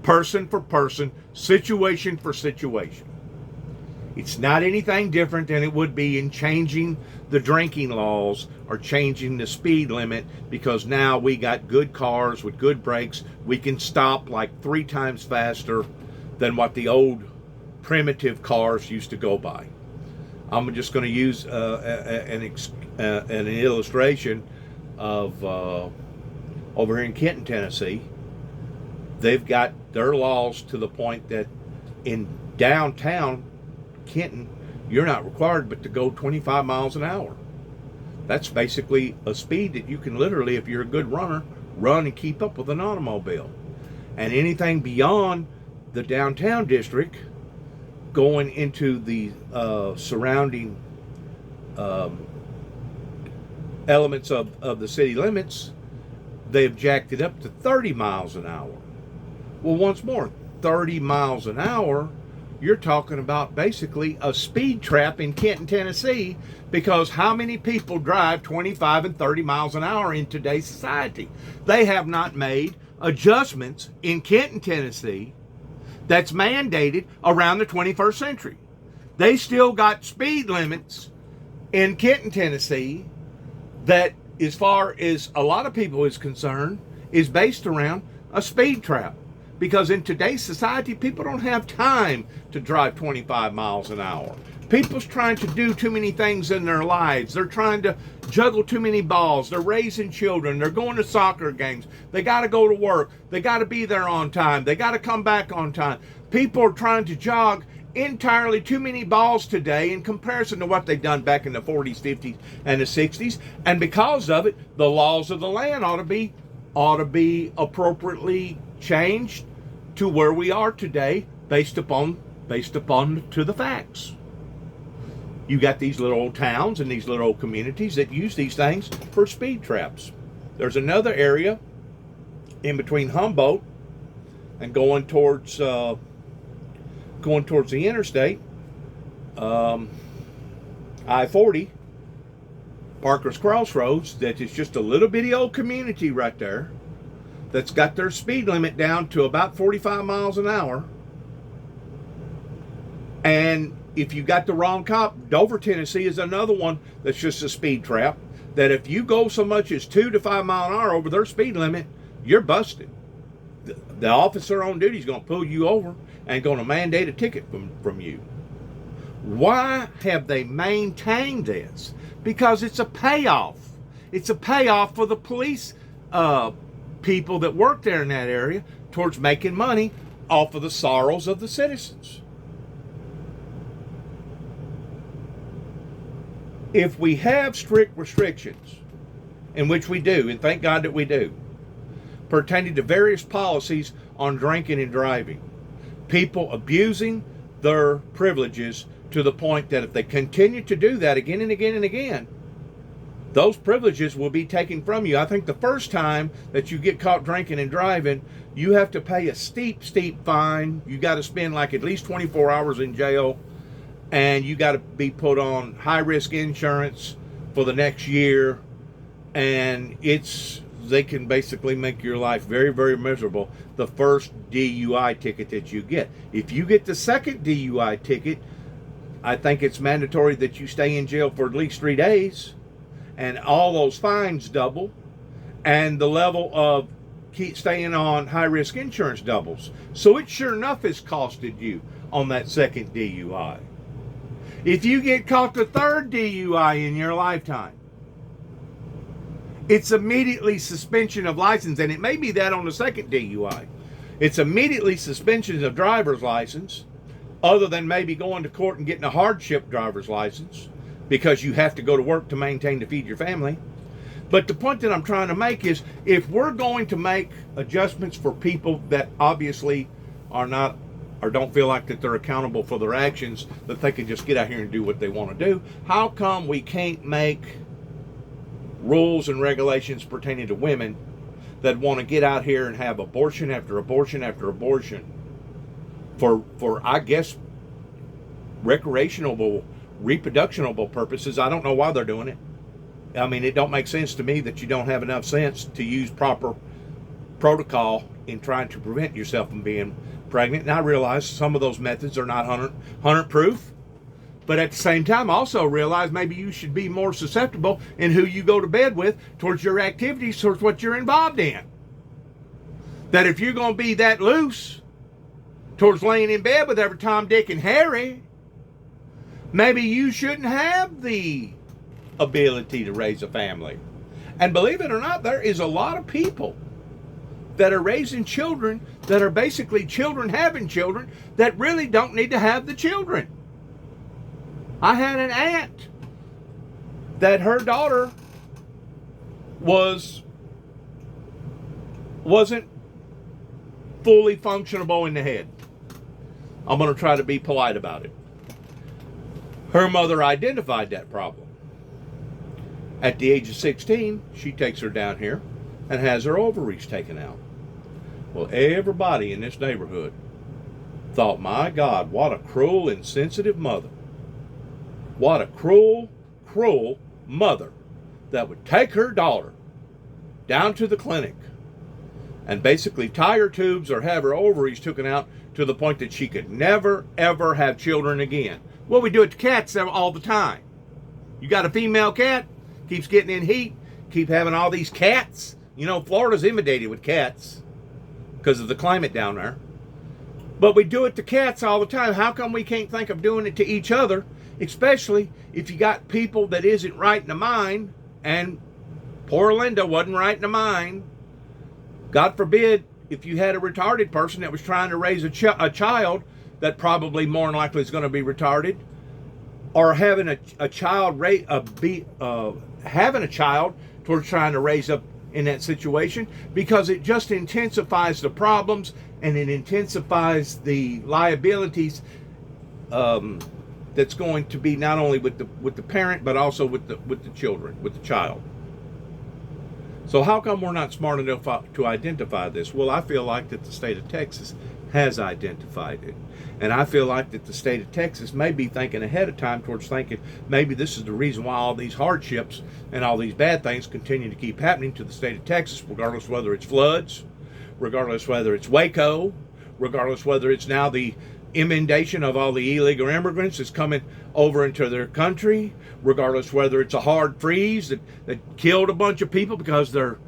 person for person, situation for situation. It's not anything different than it would be in changing the drinking laws or changing the speed limit, because now we got good cars with good brakes. We can stop like 3 times faster than what the old primitive cars used to go by. I'm just going to use an illustration of over here in Kenton, Tennessee. They've got their laws to the point that in downtown Kenton, you're not required but to go 25 miles an hour. That's basically a speed that you can literally, if you're a good runner, run and keep up with an automobile. And anything beyond the downtown district, going into the surrounding elements of the city limits, they've jacked it up to 30 miles an hour. Well, once more, 30 miles an hour, you're talking about basically a speed trap in Kenton, Tennessee, because how many people drive 25 and 30 miles an hour in today's society? They have not made adjustments in Kenton, Tennessee that's mandated around the 21st century. They still got speed limits in Kenton, Tennessee that, as far as a lot of people is concerned, is based around a speed trap. Because in today's society, people don't have time to drive 25 miles an hour. People's trying to do too many things in their lives. They're trying to juggle too many balls. They're raising children. They're going to soccer games. They got to go to work. They got to be there on time. They got to come back on time. People are trying to jog entirely too many balls today in comparison to what they've done back in the 40s, 50s, and the 60s. And because of it, the laws of the land ought to be appropriately changed to where we are today, based upon to the facts. You got these little old towns and these little old communities that use these things for speed traps. There's another area in between Humboldt and going towards the interstate, I-40, Parker's Crossroads, that is just a little bitty old community right there that's got their speed limit down to about 45 miles an hour. And if you got the wrong cop, Dover, Tennessee is another one that's just a speed trap, that if you go so much as 2 to 5 miles an hour over their speed limit, you're busted. The officer on duty is going to pull you over and going to mandate a ticket from you. Why have they maintained this? Because it's a payoff. It's a payoff for the police people that work there in that area towards making money off of the sorrows of the citizens. If we have strict restrictions, in which we do, and thank God that we do, pertaining to various policies on drinking and driving, people abusing their privileges to the point that if they continue to do that again and again and again, those privileges will be taken from you. I think the first time that you get caught drinking and driving, you have to pay a steep fine. You got to spend like at least 24 hours in jail, and you got to be put on high-risk insurance for the next year, and they can basically make your life very, very miserable the first DUI ticket that you get. If you get the second DUI ticket, I think it's mandatory that you stay in jail for at least 3 days, and all those fines double, and the level of staying on high-risk insurance doubles. So it sure enough has costed you on that second DUI. If you get caught the third DUI in your lifetime, it's immediately suspension of license, and it may be that on the second DUI. It's immediately suspension of driver's license, other than maybe going to court and getting a hardship driver's license, because you have to go to work to maintain to feed your family. But the point that I'm trying to make is, if we're going to make adjustments for people that obviously are not, or don't feel like that they're accountable for their actions, that they can just get out here and do what they want to do, how come we can't make rules and regulations pertaining to women that want to get out here and have abortion after abortion after abortion for I guess recreational, reproductional purposes? I don't know why they're doing it. I mean, it don't make sense to me that you don't have enough sense to use proper protocol in trying to prevent yourself from being pregnant. And I realize some of those methods are not 100 proof, but at the same time, I also realize maybe you should be more susceptible in who you go to bed with towards your activities, towards what you're involved in. That if you're going to be that loose towards laying in bed with every Tom, Dick, and Harry, maybe you shouldn't have the ability to raise a family. And believe it or not, there is a lot of people that are raising children that are basically children having children that really don't need to have the children. I had an aunt that her daughter wasn't fully functionable in the head. I'm going to try to be polite about it. Her mother identified that problem. At the age of 16, she takes her down here and has her ovaries taken out. Well, everybody in this neighborhood thought, my God, what a cruel, insensitive mother. What a cruel, cruel mother that would take her daughter down to the clinic and basically tie her tubes or have her ovaries taken out to the point that she could never, ever have children again. Well, we do it to cats all the time. You got a female cat, keeps getting in heat, keep having all these cats. You know, Florida's inundated with cats because of the climate down there. But we do it to cats all the time. How come we can't think of doing it to each other, especially if you got people that isn't right in the mind? And poor Linda wasn't right in the mind. God forbid if you had a retarded person that was trying to raise a child that probably more than likely is going to be retarded, or having a child having a child towards trying to raise up in that situation, because it just intensifies the problems and it intensifies the liabilities that's going to be not only with the parent but also with the children, with the child. So how come we're not smart enough to identify this? Well, I feel like that the state of Texas has identified it. And I feel like that the state of Texas may be thinking ahead of time towards thinking maybe this is the reason why all these hardships and all these bad things continue to keep happening to the state of Texas, regardless whether it's floods, regardless whether it's Waco, regardless whether it's now the inundation of all the illegal immigrants that's coming over into their country, regardless whether it's a hard freeze that killed a bunch of people because their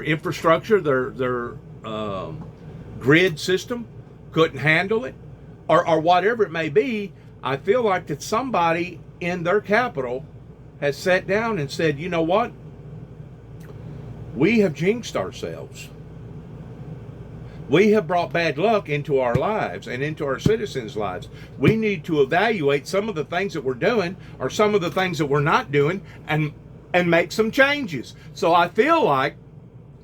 infrastructure, their grid system couldn't handle it, or whatever it may be. I feel like that somebody in their capital has sat down and said, you know what? We have jinxed ourselves. We have brought bad luck into our lives and into our citizens' lives. We need to evaluate some of the things that we're doing or some of the things that we're not doing and make some changes. So I feel like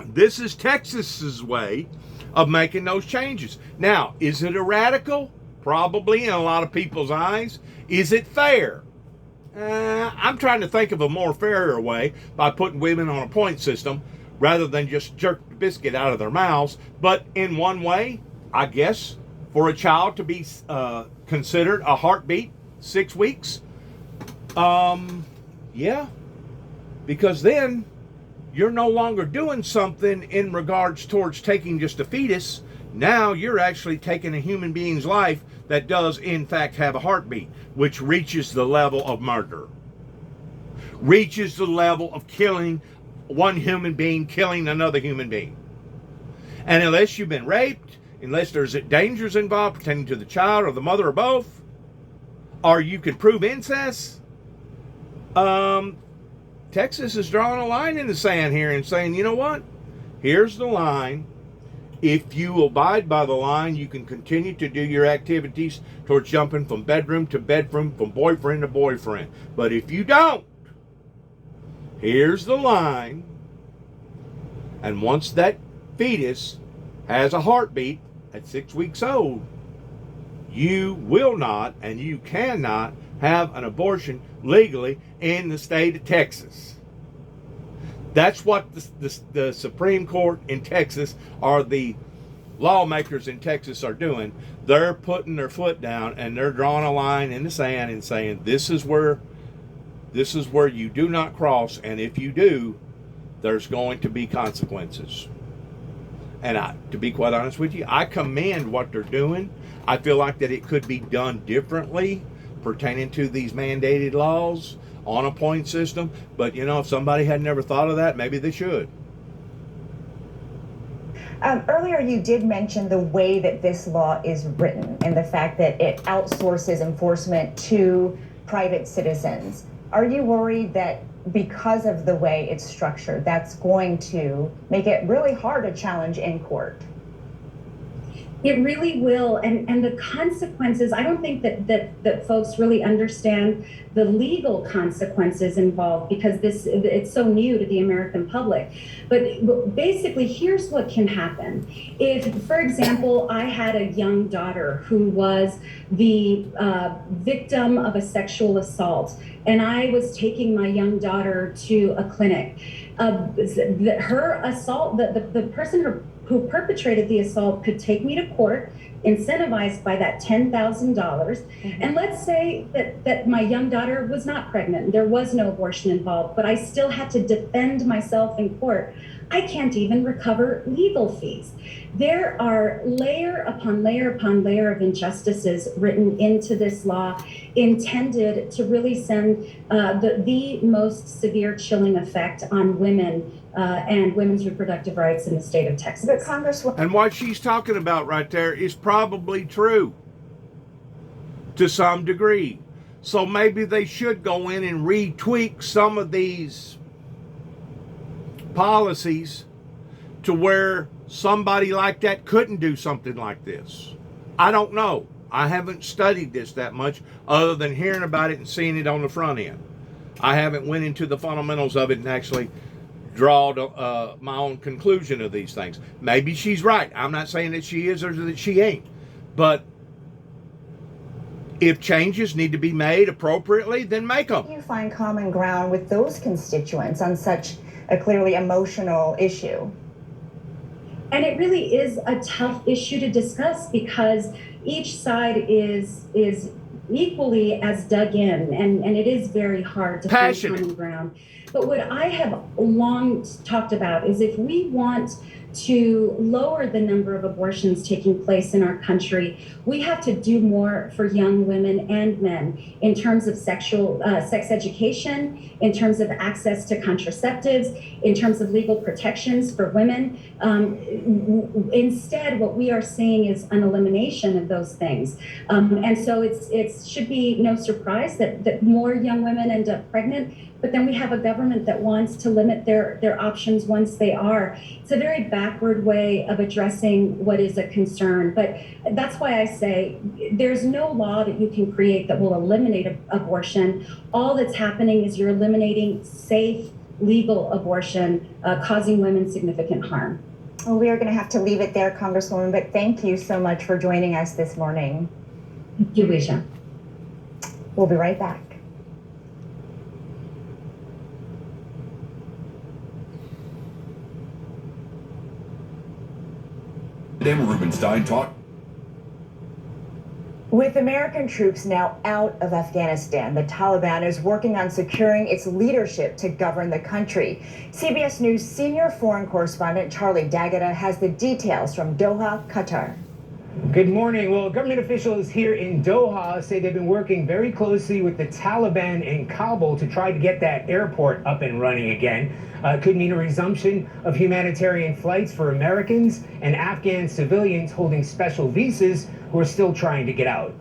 this is Texas's way of making those changes. Now, is it a radical? Probably in a lot of people's eyes. Is it fair? I'm trying to think of a more fairer way by putting women on a point system rather than just jerk the biscuit out of their mouths. But in one way, I guess, for a child to be considered a heartbeat, 6 weeks, yeah, because then you're no longer doing something in regards towards taking just a fetus. Now you're actually taking a human being's life that does in fact have a heartbeat, which reaches the level of murder, reaches the level of killing one human being, killing another human being. And unless you've been raped, unless there's dangers involved pertaining to the child or the mother or both, or you can prove incest, Texas is drawing a line in the sand here and saying, you know what? Here's the line. If you abide by the line, you can continue to do your activities towards jumping from bedroom to bedroom, from boyfriend to boyfriend. But if you don't, here's the line. And once that fetus has a heartbeat at 6 weeks old, you will not and you cannot have an abortion legally in the state of Texas. That's what the Supreme Court in Texas, or the lawmakers in Texas, are doing. They're putting their foot down and they're drawing a line in the sand and saying, this is where you do not cross, and if you do, there's going to be consequences. And to be quite honest with you, I commend what they're doing. I feel like that it could be done differently pertaining to these mandated laws on a point system. But, if somebody had never thought of that, maybe they should. Earlier, you did mention the way that this law is written and the fact that it outsources enforcement to private citizens. Are you worried that because of the way it's structured, that's going to make it really hard to challenge in court? It really will, and the consequences, I don't think that folks really understand the legal consequences involved, because it's so new to the American public. But basically, here's what can happen. If, for example, I had a young daughter who was the victim of a sexual assault, and I was taking my young daughter to a clinic, her assault, the person who perpetrated the assault could take me to court, incentivized by that $10,000. And let's say that my young daughter was not pregnant, there was no abortion involved, but I still had to defend myself in court. I can't even recover legal fees. There are layer upon layer upon layer of injustices written into this law, intended to really send the most severe chilling effect on women and women's reproductive rights in the state of Texas. But Congresswoman, And what she's talking about right there is probably true to some degree. So maybe they should go in and retweak some of these policies to where somebody like that couldn't do something like this. I don't know. I haven't studied this that much other than hearing about it and seeing it on the front end. I haven't went into the fundamentals of it and actually draw my own conclusion of these things. Maybe she's right. I'm not saying that she is or that she ain't. But if changes need to be made appropriately, then make them. you find common ground with those constituents on such a clearly emotional issue? And it really is a tough issue to discuss, because each side is equally as dug in, and it is very hard to find common ground. But what I have long talked about is, if we want to lower the number of abortions taking place in our country, we have to do more for young women and men in terms of sex education, in terms of access to contraceptives, in terms of legal protections for women. Instead, what we are seeing is an elimination of those things. And so it should be no surprise that more young women end up pregnant, but then we have a government that wants to limit their options once they are. It's a very backward way of addressing what is a concern. But that's why I say there's no law that you can create that will eliminate abortion. All that's happening is you're eliminating safe, legal abortion, causing women significant harm. Well, we are going to have to leave it there, Congresswoman, but thank you so much for joining us this morning. Thank you, Alicia. We'll be right back. Dan Rubenstein talked. With American troops now out of Afghanistan, the Taliban is working on securing its leadership to govern the country. CBS News senior foreign correspondent Charlie D'Agata has the details from Doha, Qatar. Good morning. Well, government officials here in Doha say they've been working very closely with the Taliban in Kabul to try to get that airport up and running again. Could mean a resumption of humanitarian flights for Americans and Afghan civilians holding special visas who are still trying to get out.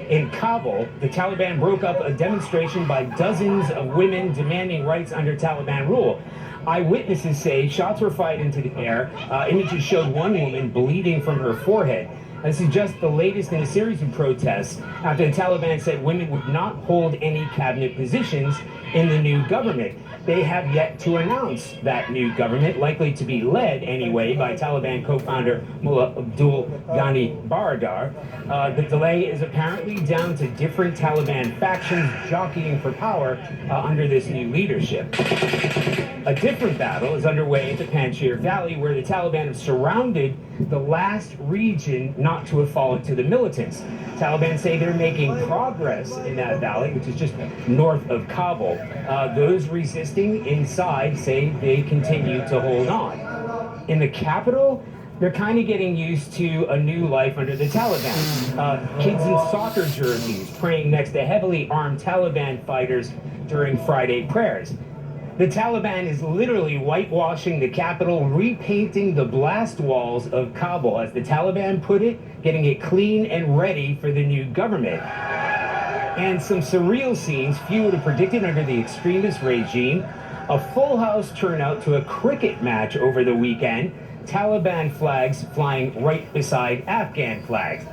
In Kabul, the Taliban broke up a demonstration by dozens of women demanding rights under Taliban rule. Eyewitnesses say shots were fired into the air. Images showed one woman bleeding from her forehead. This is just the latest in a series of protests after the Taliban said women would not hold any cabinet positions in the new government. They have yet to announce that new government, likely to be led anyway by Taliban co-founder Mullah Abdul Ghani Baradar. The delay is apparently down to different Taliban factions jockeying for power under this new leadership. A different battle is underway at the Panjshir Valley, where the Taliban have surrounded the last region not to have fallen to the militants. Taliban say they're making progress in that valley, which is just north of Kabul. Those resisting inside say they continue to hold on. In the capital, they're kind of getting used to a new life under the Taliban. Kids in soccer jerseys praying next to heavily armed Taliban fighters during Friday prayers. The Taliban is literally whitewashing the capital, repainting the blast walls of Kabul, as the Taliban put it, getting it clean and ready for the new government. And some surreal scenes few would have predicted under the extremist regime. A full house turnout to a cricket match over the weekend. Taliban flags flying right beside Afghan flags.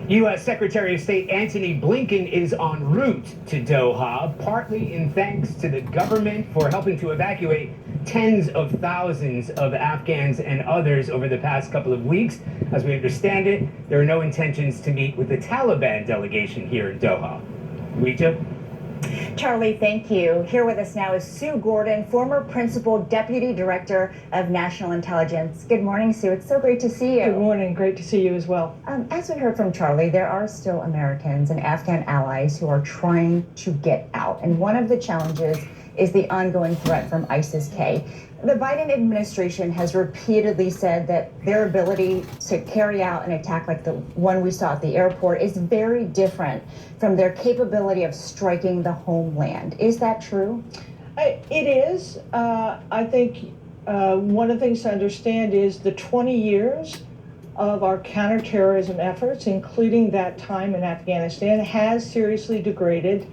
U.S. Secretary of State Antony Blinken is en route to Doha, partly in thanks to the government for helping to evacuate tens of thousands of Afghans and others over the past couple of weeks. As we understand it, there are no intentions to meet with the Taliban delegation here in Doha. Rita? Charlie, thank you. Here with us now is Sue Gordon, former Principal Deputy Director of National Intelligence. Good morning, Sue. It's so great to see you. Good morning. Great to see you as well. As we heard from Charlie, there are still Americans and Afghan allies who are trying to get out. And one of the challenges is the ongoing threat from ISIS-K. The Biden administration has repeatedly said that their ability to carry out an attack like the one we saw at the airport is very different from their capability of striking the homeland. Is that true? It is. I think one of the things to understand is the 20 years of our counterterrorism efforts, including that time in Afghanistan, has seriously degraded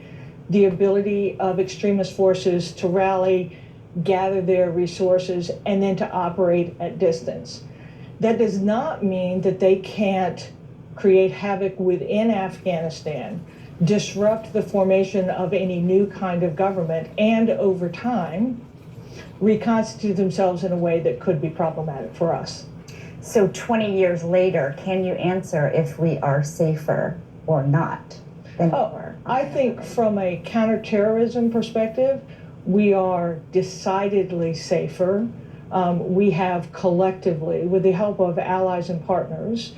the ability of extremist forces to rally, gather their resources, and then to operate at distance. That does not mean that they can't create havoc within Afghanistan, disrupt the formation of any new kind of government, and over time, reconstitute themselves in a way that could be problematic for us. So 20 years later, can you answer if we are safer or not than we were? I think from a counterterrorism perspective, we are decidedly safer. We have collectively, with the help of allies and partners,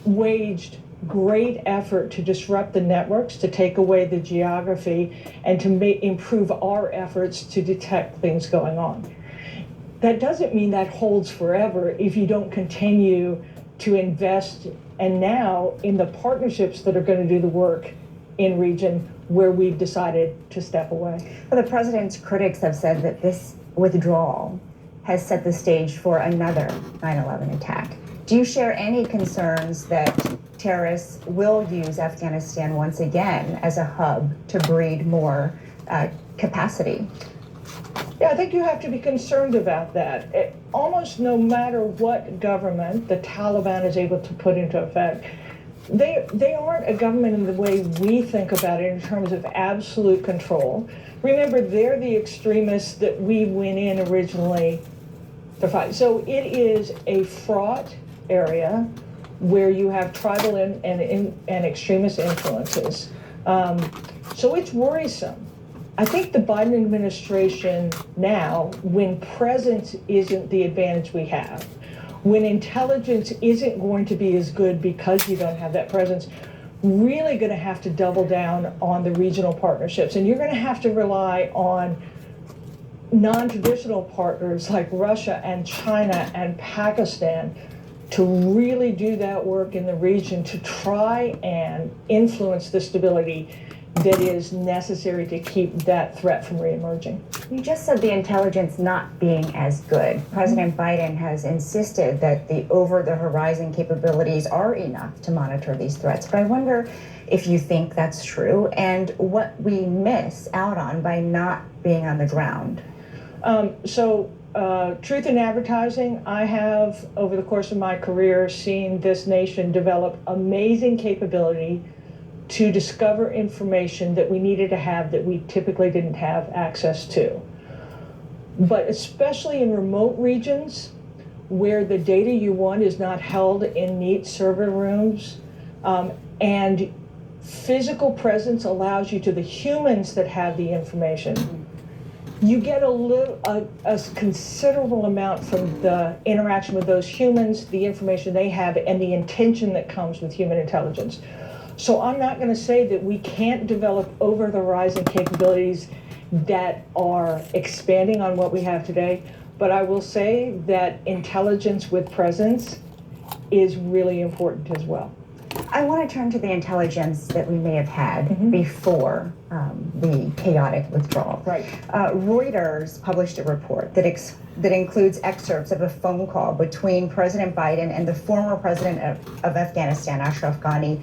waged great effort to disrupt the networks, to take away the geography, and to improve our efforts to detect things going on. that doesn't mean that holds forever if you don't continue to invest, and now in the partnerships that are going to do the work in region where we've decided to step away. Well, the president's critics have said that this withdrawal has set the stage for another 9/11 attack. Do you share any concerns that terrorists will use Afghanistan once again as a hub to breed more capacity? Yeah, I think you have to be concerned about that. Almost no matter what government the Taliban is able to put into effect, they aren't a government in the way we think about it in terms of absolute control. Remember, they're the extremists that we went in originally to fight. So it is a fraught area where you have tribal and extremist influences. So it's worrisome. I think the Biden administration now, when presence isn't the advantage we have, when intelligence isn't going to be as good because you don't have that presence, really going to have to double down on the regional partnerships. And you're going to have to rely on non-traditional partners like Russia and China and Pakistan to really do that work in the region to try and influence the stability that is necessary to keep that threat from reemerging. You just said the intelligence not being as good. President Biden has insisted that the over-the-horizon capabilities are enough to monitor these threats. But I wonder if you think that's true and what we miss out on by not being on the ground. Truth in advertising, I have, over the course of my career, seen this nation develop amazing capability to discover information that we needed to have that we typically didn't have access to. But especially in remote regions where the data you want is not held in neat server rooms, and physical presence allows you to the humans that have the information. You get a considerable amount from the interaction with those humans, the information they have, and the intention that comes with human intelligence. So I'm not going to say that we can't develop over-the-horizon capabilities that are expanding on what we have today, but I will say that intelligence with presence is really important as well. I want to turn to the intelligence that we may have had before the chaotic withdrawal. Right. Reuters published a report that includes excerpts of a phone call between President Biden and the former president of Afghanistan, Ashraf Ghani,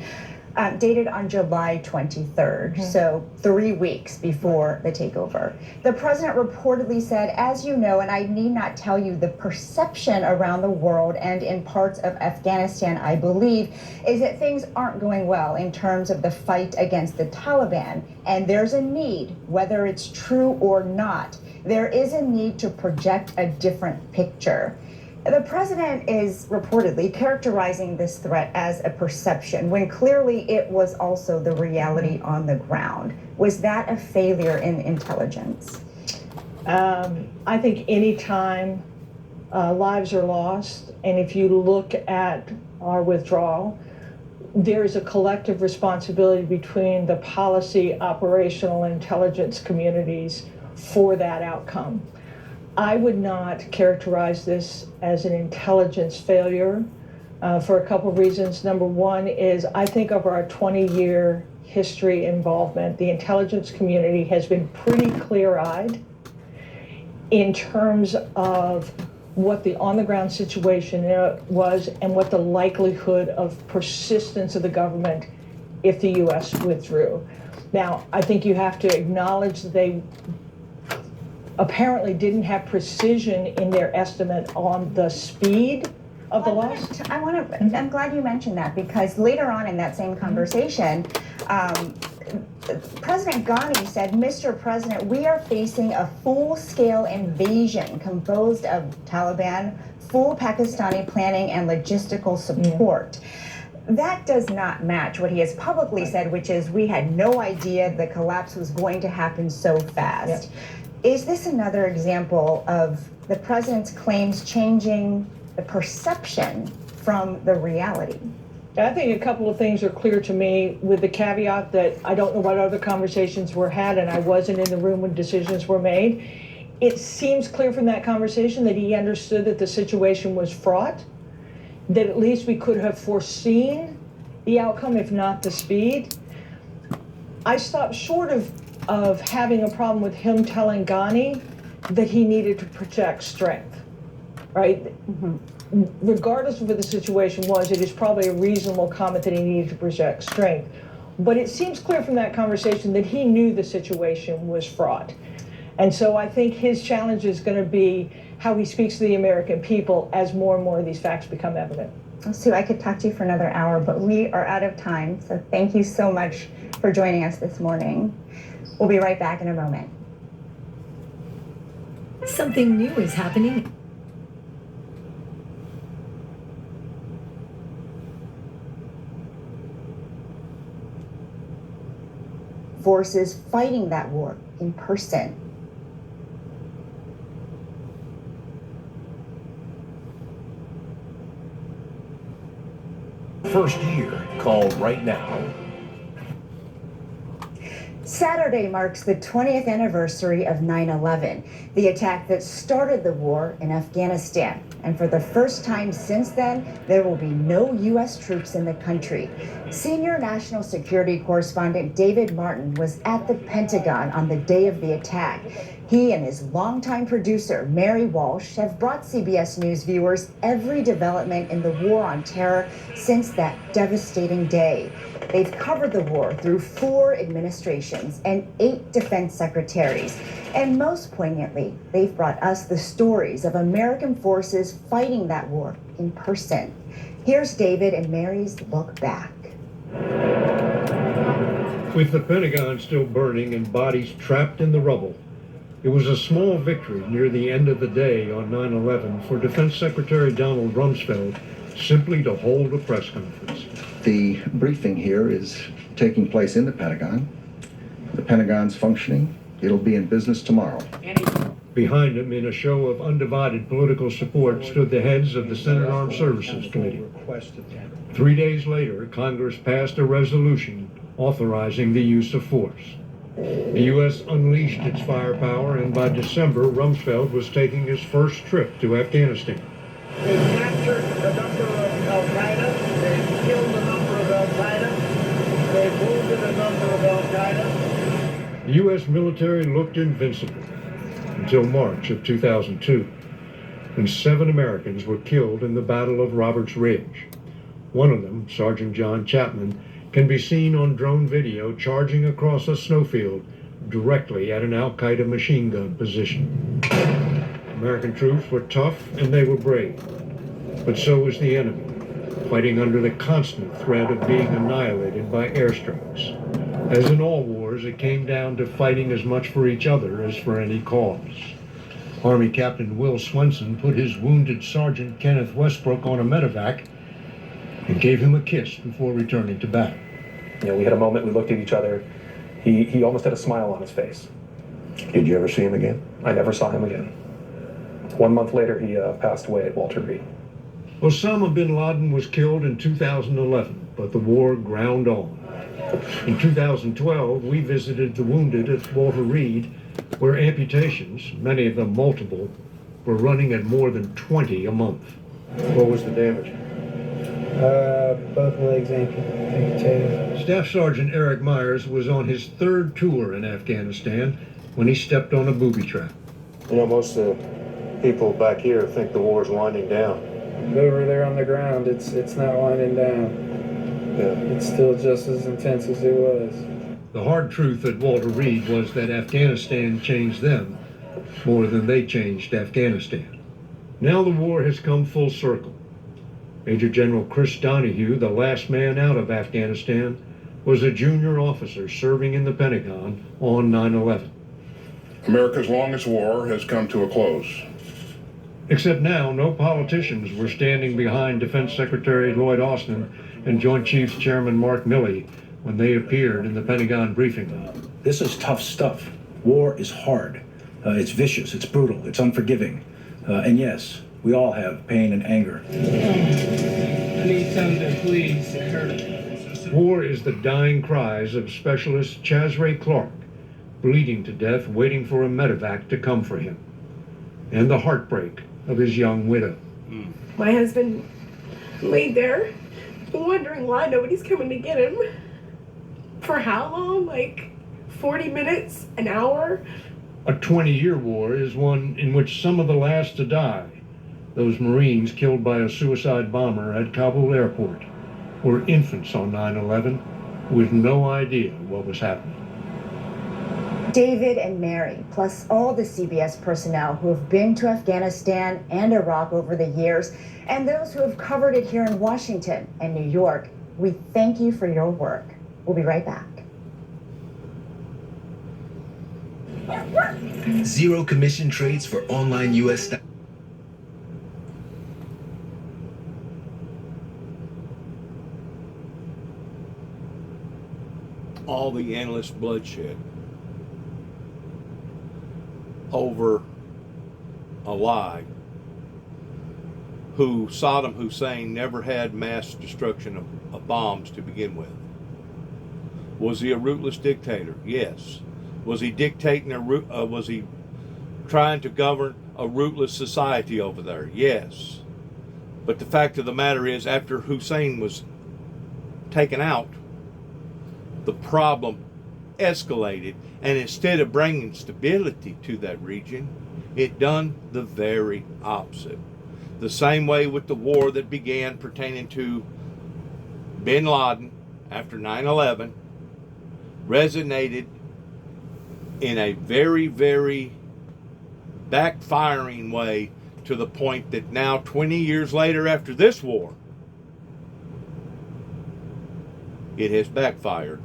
dated on July 23rd, so 3 weeks before the takeover. The president reportedly said, as you know, and I need not tell you, the perception around the world and in parts of Afghanistan, I believe, is that things aren't going well in terms of the fight against the Taliban. And there's a need, whether it's true or not, there is a need to project a different picture. The president is reportedly characterizing this threat as a perception when clearly it was also the reality on the ground. Was that a failure in intelligence? I think any time lives are lost, and if you look at our withdrawal, there is a collective responsibility between the policy, operational, intelligence communities for that outcome. I would not characterize this as an intelligence failure for a couple of reasons. Number one is I think over our 20-year history involvement, the intelligence community has been pretty clear-eyed in terms of what the on-the-ground situation was and what the likelihood of persistence of the government if the U.S. withdrew. Now, I think you have to acknowledge that they apparently didn't have precision in their estimate on the speed of the loss. I'm glad you mentioned that, because later on in that same conversation, President Ghani said, Mr. President, we are facing a full-scale invasion composed of Taliban, full Pakistani planning and logistical support. That does not match what he has publicly said, which is we had no idea the collapse was going to happen so fast. Is this another example of the president's claims changing the perception from the reality? I think a couple of things are clear to me, with the caveat that I don't know what other conversations were had and I wasn't in the room when decisions were made. it seems clear from that conversation that he understood that the situation was fraught, that at least we could have foreseen the outcome, if not the speed. I stopped short of having a problem with him telling Ghani that he needed to project strength, right? Mm-hmm. Regardless of what the situation was, it is probably a reasonable comment that he needed to project strength. But it seems clear from that conversation that he knew the situation was fraught. And so I think his challenge is going to be how he speaks to the American people as more and more of these facts become evident. Sue, I could talk to you for another hour, but we are out of time. So thank you so much for joining us this morning. We'll be right back in a moment. Something new is happening. Forces fighting that war in person. First year. Call right now. Saturday marks the 20th anniversary of 9/11, the attack that started the war in Afghanistan. And for the first time since then, there will be no U.S. troops in the country. Senior national security correspondent David Martin was at the Pentagon on the day of the attack. He and his longtime producer, Mary Walsh, have brought CBS News viewers every development in the war on terror since that devastating day. They've covered the war through 4 administrations and 8 defense secretaries. And most poignantly, they've brought us the stories of American forces fighting that war in person. Here's David and Mary's look back. With the Pentagon still burning and bodies trapped in the rubble, it was a small victory near the end of the day on 9/11 for Defense Secretary Donald Rumsfeld simply to hold a press conference. The briefing here is taking place in the Pentagon. The Pentagon's functioning. It'll be in business tomorrow. Behind him, in a show of undivided political support, stood the heads of the Senate Armed Services Committee. 3 days later, Congress passed a resolution authorizing the use of force. The U.S. unleashed its firepower, and by December, Rumsfeld was taking his first trip to Afghanistan. They captured a number of Al-Qaeda. They killed a number of Al-Qaeda. They wounded a number of Al-Qaeda. The U.S. military looked invincible until March of 2002, when 7 Americans were killed in the Battle of Roberts Ridge. One of them, Sergeant John Chapman, can be seen on drone video charging across a snowfield directly at an Al-Qaeda machine gun position. American troops were tough and they were brave, but so was the enemy, fighting under the constant threat of being annihilated by airstrikes. As in all wars, it came down to fighting as much for each other as for any cause. Army Captain Will Swenson put his wounded Sergeant Kenneth Westbrook on a medevac and gave him a kiss before returning to battle. You know, we had a moment, we looked at each other. He almost had a smile on his face. Did you ever see him again? I never saw him again. 1 month later, he passed away at Walter Reed. Osama bin Laden was killed in 2011, but the war ground on. In 2012, we visited the wounded at Walter Reed, where amputations, many of them multiple, were running at more than 20 a month. What was the damage? Both legs amputated. Staff Sergeant Eric Myers was on his 3rd tour in Afghanistan when he stepped on a booby trap. You know, most of the people back here think the war's winding down. Over there on the ground, it's not winding down. Yeah. It's still just as intense as it was. The hard truth at Walter Reed was that Afghanistan changed them more than they changed Afghanistan. Now the war has come full circle. Major General Chris Donahue, the last man out of Afghanistan, was a junior officer serving in the Pentagon on 9/11. America's longest war has come to a close. Except now, no politicians were standing behind Defense Secretary Lloyd Austin and Joint Chiefs Chairman Mark Milley when they appeared in the Pentagon briefing room. This is tough stuff. War is hard. It's vicious, it's brutal, it's unforgiving. And yes, we all have pain and anger. I need something, please. It hurts. War is the dying cries of Specialist Chaz Ray Clark, bleeding to death, waiting for a medevac to come for him. and the heartbreak of his young widow. My husband laid there wondering why nobody's coming to get him. For how long? Like 40 minutes, an hour? A 20-year war is one in which some of the last to die, those Marines killed by a suicide bomber at Kabul airport, were infants on 9/11 with no idea what was happening. David and Mary, plus all the CBS personnel who have been to Afghanistan and Iraq over the years, and those who have covered it here in Washington and New York, we thank you for your work. We'll be right back. Zero commission trades for online U.S. stock. All the endless bloodshed over a lie who Saddam Hussein never had mass destruction of bombs to begin with. Was he a ruthless dictator? Yes. Was he dictating was he trying to govern a ruthless society over there? Yes. But the fact of the matter is, after Hussein was taken out, the problem escalated, and instead of bringing stability to that region, it done the very opposite. The same way with the war that began pertaining to bin Laden after 9/11 resonated in a very, very backfiring way, to the point that now 20 years later after this war, it has backfired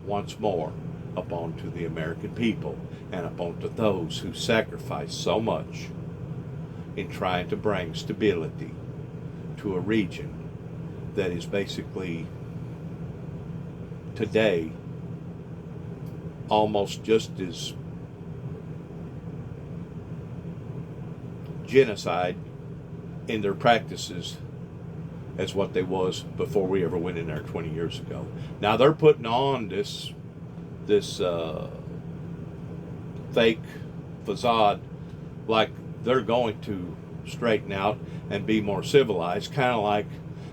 once more upon to the American people and upon to those who sacrificed so much in trying to bring stability to a region that is basically today almost just as genocide in their practices as what they was before we ever went in there 20 years ago. Now they're putting on this fake facade like they're going to straighten out and be more civilized, kind of like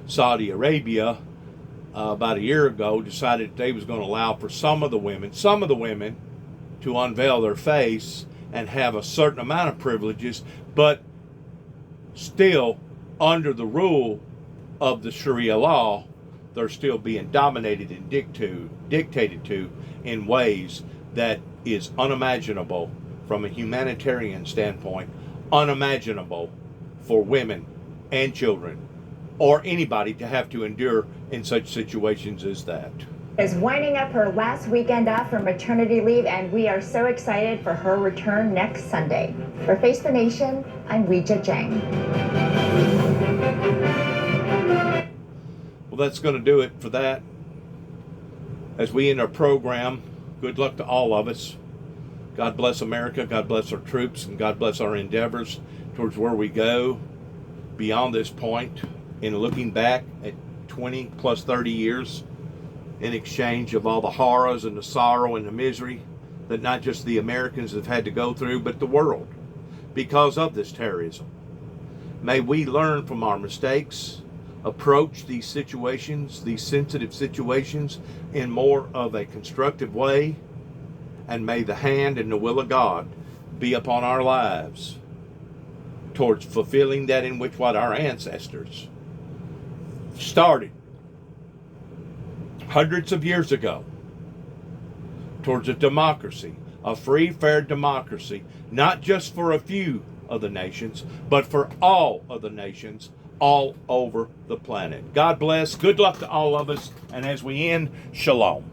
Saudi Arabia about a year ago decided they was going to allow for some of the women to unveil their face and have a certain amount of privileges, but still under the rule of the Sharia law, they're still being dominated and dictated to in ways that is unimaginable from a humanitarian standpoint, unimaginable for women and children or anybody to have to endure in such situations as that. Is winding up her last weekend off for maternity leave, and we are so excited for her return next Sunday. For Face the Nation, I'm Weijia Zhang. Well, that's going to do it for that. As we end our program, good luck to all of us. God bless America, God bless our troops, and God bless our endeavors towards where we go beyond this point in looking back at 20 plus 30 years in exchange of all the horrors and the sorrow and the misery that not just the Americans have had to go through, but the world because of this terrorism. May we learn from our mistakes, approach these situations, these sensitive situations, in more of a constructive way, and may the hand and the will of God be upon our lives towards fulfilling that in which what our ancestors started hundreds of years ago, towards a democracy, a free, fair democracy, not just for a few of the nations, but for all of the nations all over the planet. God bless. Good luck to all of us. And as we end, shalom.